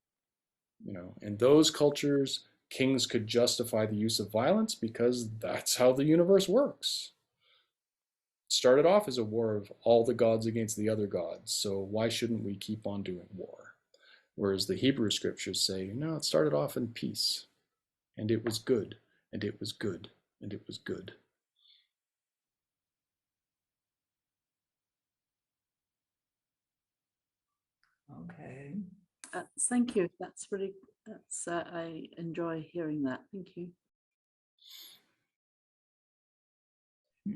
In those cultures, kings could justify the use of violence because that's how the universe works. It started off as a war of all the gods against the other gods, so why shouldn't we keep on doing war? Whereas the Hebrew scriptures say, no, it started off in peace, and it was good, and it was good, and it was good. Okay. Thank you. I enjoy hearing that. Thank you.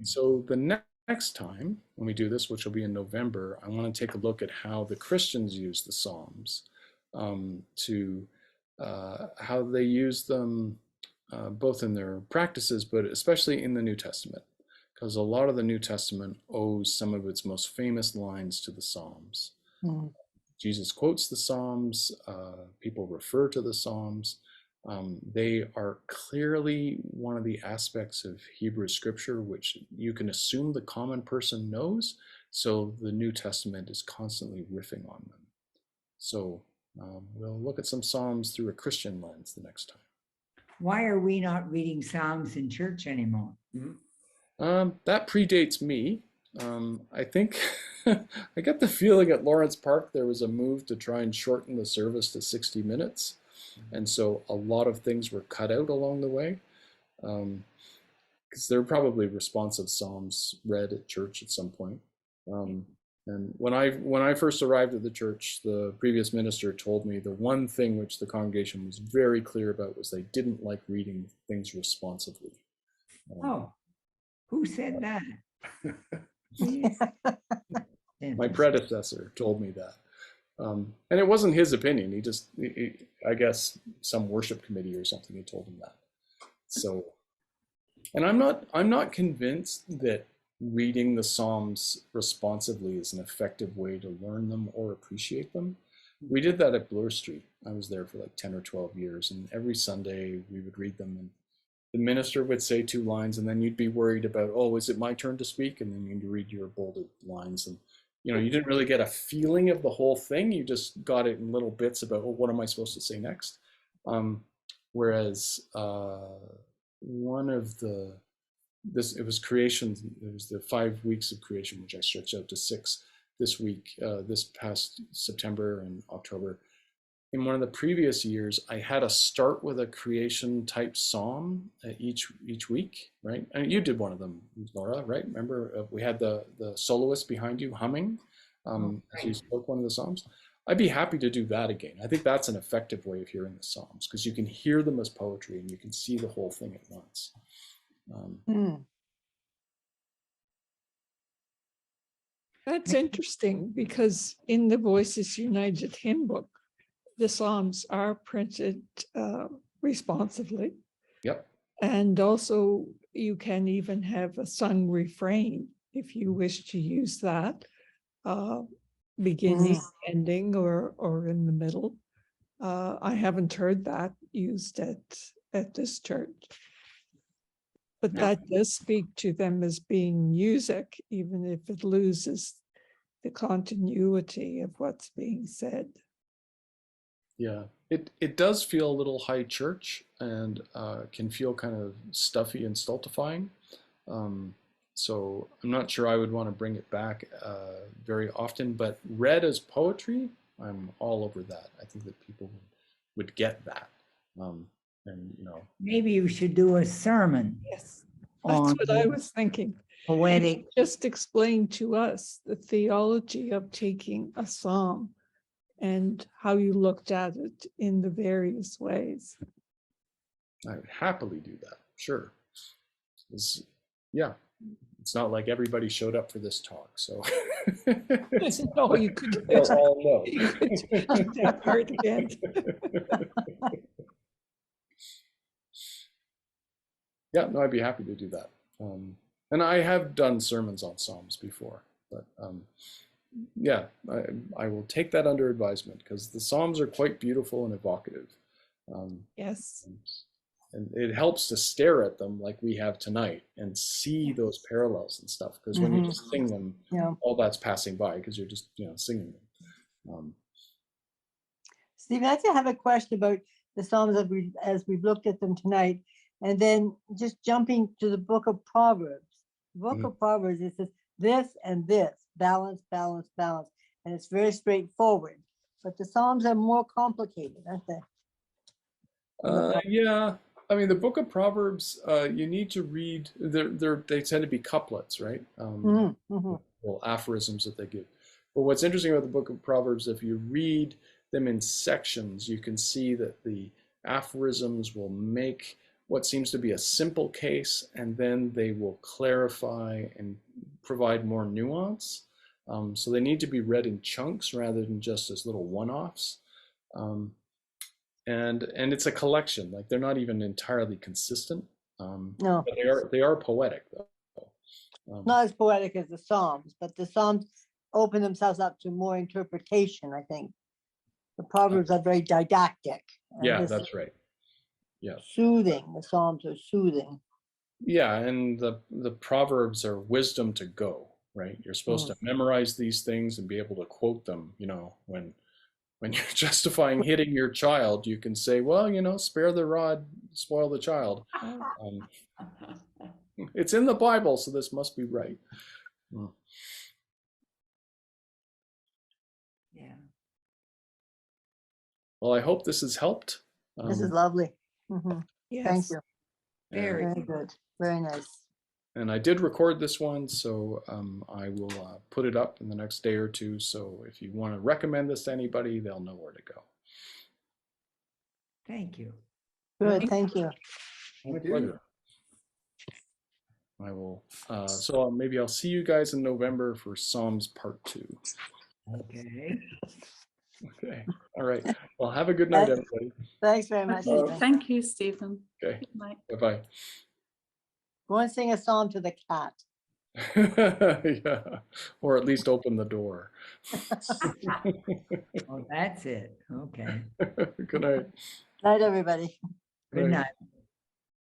So the next time when we do this, which will be in November, I want to take a look at how the Christians use the Psalms, how they use them both in their practices, but especially in the New Testament, because a lot of the New Testament owes some of its most famous lines to the Psalms. Mm. Jesus quotes the Psalms, people refer to the Psalms. They are clearly one of the aspects of Hebrew scripture which you can assume the common person knows, so the New Testament is constantly riffing on them. So we'll look at some Psalms through a Christian lens the next time. Why are we not reading Psalms in church anymore? That predates me. I think I get the feeling at Lawrence Park there was a move to try and shorten the service to 60 minutes. And so a lot of things were cut out along the way. Because there were probably responsive psalms read at church at some point. And when I first arrived at the church, the previous minister told me the one thing which the congregation was very clear about was they didn't like reading things responsively. Oh, who said that? My predecessor told me that. And it wasn't his opinion. I guess some worship committee or something had told him that. So, and I'm not convinced that reading the Psalms responsively is an effective way to learn them or appreciate them. We did that at Bloor Street. I was there for like 10 or 12 years, and every Sunday we would read them, and the minister would say 2 lines, and then you'd be worried about, oh, is it my turn to speak? And then you'd read your bolded lines, and you didn't really get a feeling of the whole thing. You just got it in little bits about, oh, what am I supposed to say next? Whereas it was creation. It was the 5 weeks of creation, which I stretched out to 6 this week, this past September and October. In one of the previous years, I had to start with a creation type psalm each week, right? And you did one of them, Laura, right? Remember, we had the soloist behind you humming as you spoke one of the psalms. I'd be happy to do that again. I think that's an effective way of hearing the psalms, because you can hear them as poetry and you can see the whole thing at once. That's interesting, because in the Voices United hymn book, the Psalms are printed responsively. Yep. And also you can even have a sung refrain if you wish to use that, beginning, ending, or in the middle. I haven't heard that used at this church. But that does speak to them as being music, even if it loses the continuity of what's being said. Yeah, it does feel a little high church and can feel kind of stuffy and stultifying. So I'm not sure I would want to bring it back very often, but read as poetry, I'm all over that. I think that people would get that. And you know, Maybe you should do a sermon Yes, on that's what I was thinking. poetic. Just explain to us the theology of taking a psalm and how you looked at it in the various ways. I would happily do that. Sure. Yeah, it's not like everybody showed up for this talk, so No, you could they'll all know. you could take that part again. Yeah, no, I'd be happy to do that. And I have done sermons on Psalms before, but yeah, I will take that under advisement because the Psalms are quite beautiful and evocative. Yes. And it helps to stare at them like we have tonight and see those parallels and stuff. Because when you just sing them, all that's passing by because you're just singing them. Stephen, I actually have a question about the Psalms as we've looked at them tonight, and then just jumping to the book of Proverbs. The book of Proverbs, it says this and this, balance, balance, balance, and it's very straightforward. But the Psalms are more complicated, aren't they? Yeah, I mean the book of Proverbs, you need to read. They tend to be couplets, right? Well, aphorisms that they give. But what's interesting about the book of Proverbs, if you read them in sections, you can see that the aphorisms will make what seems to be a simple case, and then they will clarify and provide more nuance. So they need to be read in chunks rather than just as little one-offs. And it's a collection. Like they're not even entirely consistent. No, but they are poetic though. not as poetic as the Psalms, but the Psalms open themselves up to more interpretation, I think. The Proverbs are very didactic. and Yeah, this that's right. Yeah. Soothing. The Psalms are soothing. Yeah, and the Proverbs are wisdom to go, right? You're supposed to memorize these things and be able to quote them, when you're justifying hitting your child, you can say, well, spare the rod, spoil the child. It's in the Bible, so this must be right. Yeah. Well, I hope this has helped. This is lovely. Yes. Thank you. Very. Very good. Very nice. And I did record this one, so I will put it up in the next day or two. So if you want to recommend this to anybody, they'll know where to go. Thank you. Good. Thank you. My pleasure. I will. So maybe I'll see you guys in November for Psalms Part 2. Okay. Okay. All right. Well, have a good night, everybody. Thanks very much. Stephen. Thank you, Stephen. Okay. Good night. Bye-bye. Go and sing a song to the cat. Yeah. Or at least open the door. Oh, that's it. Okay. Good night. Night, everybody. Good night.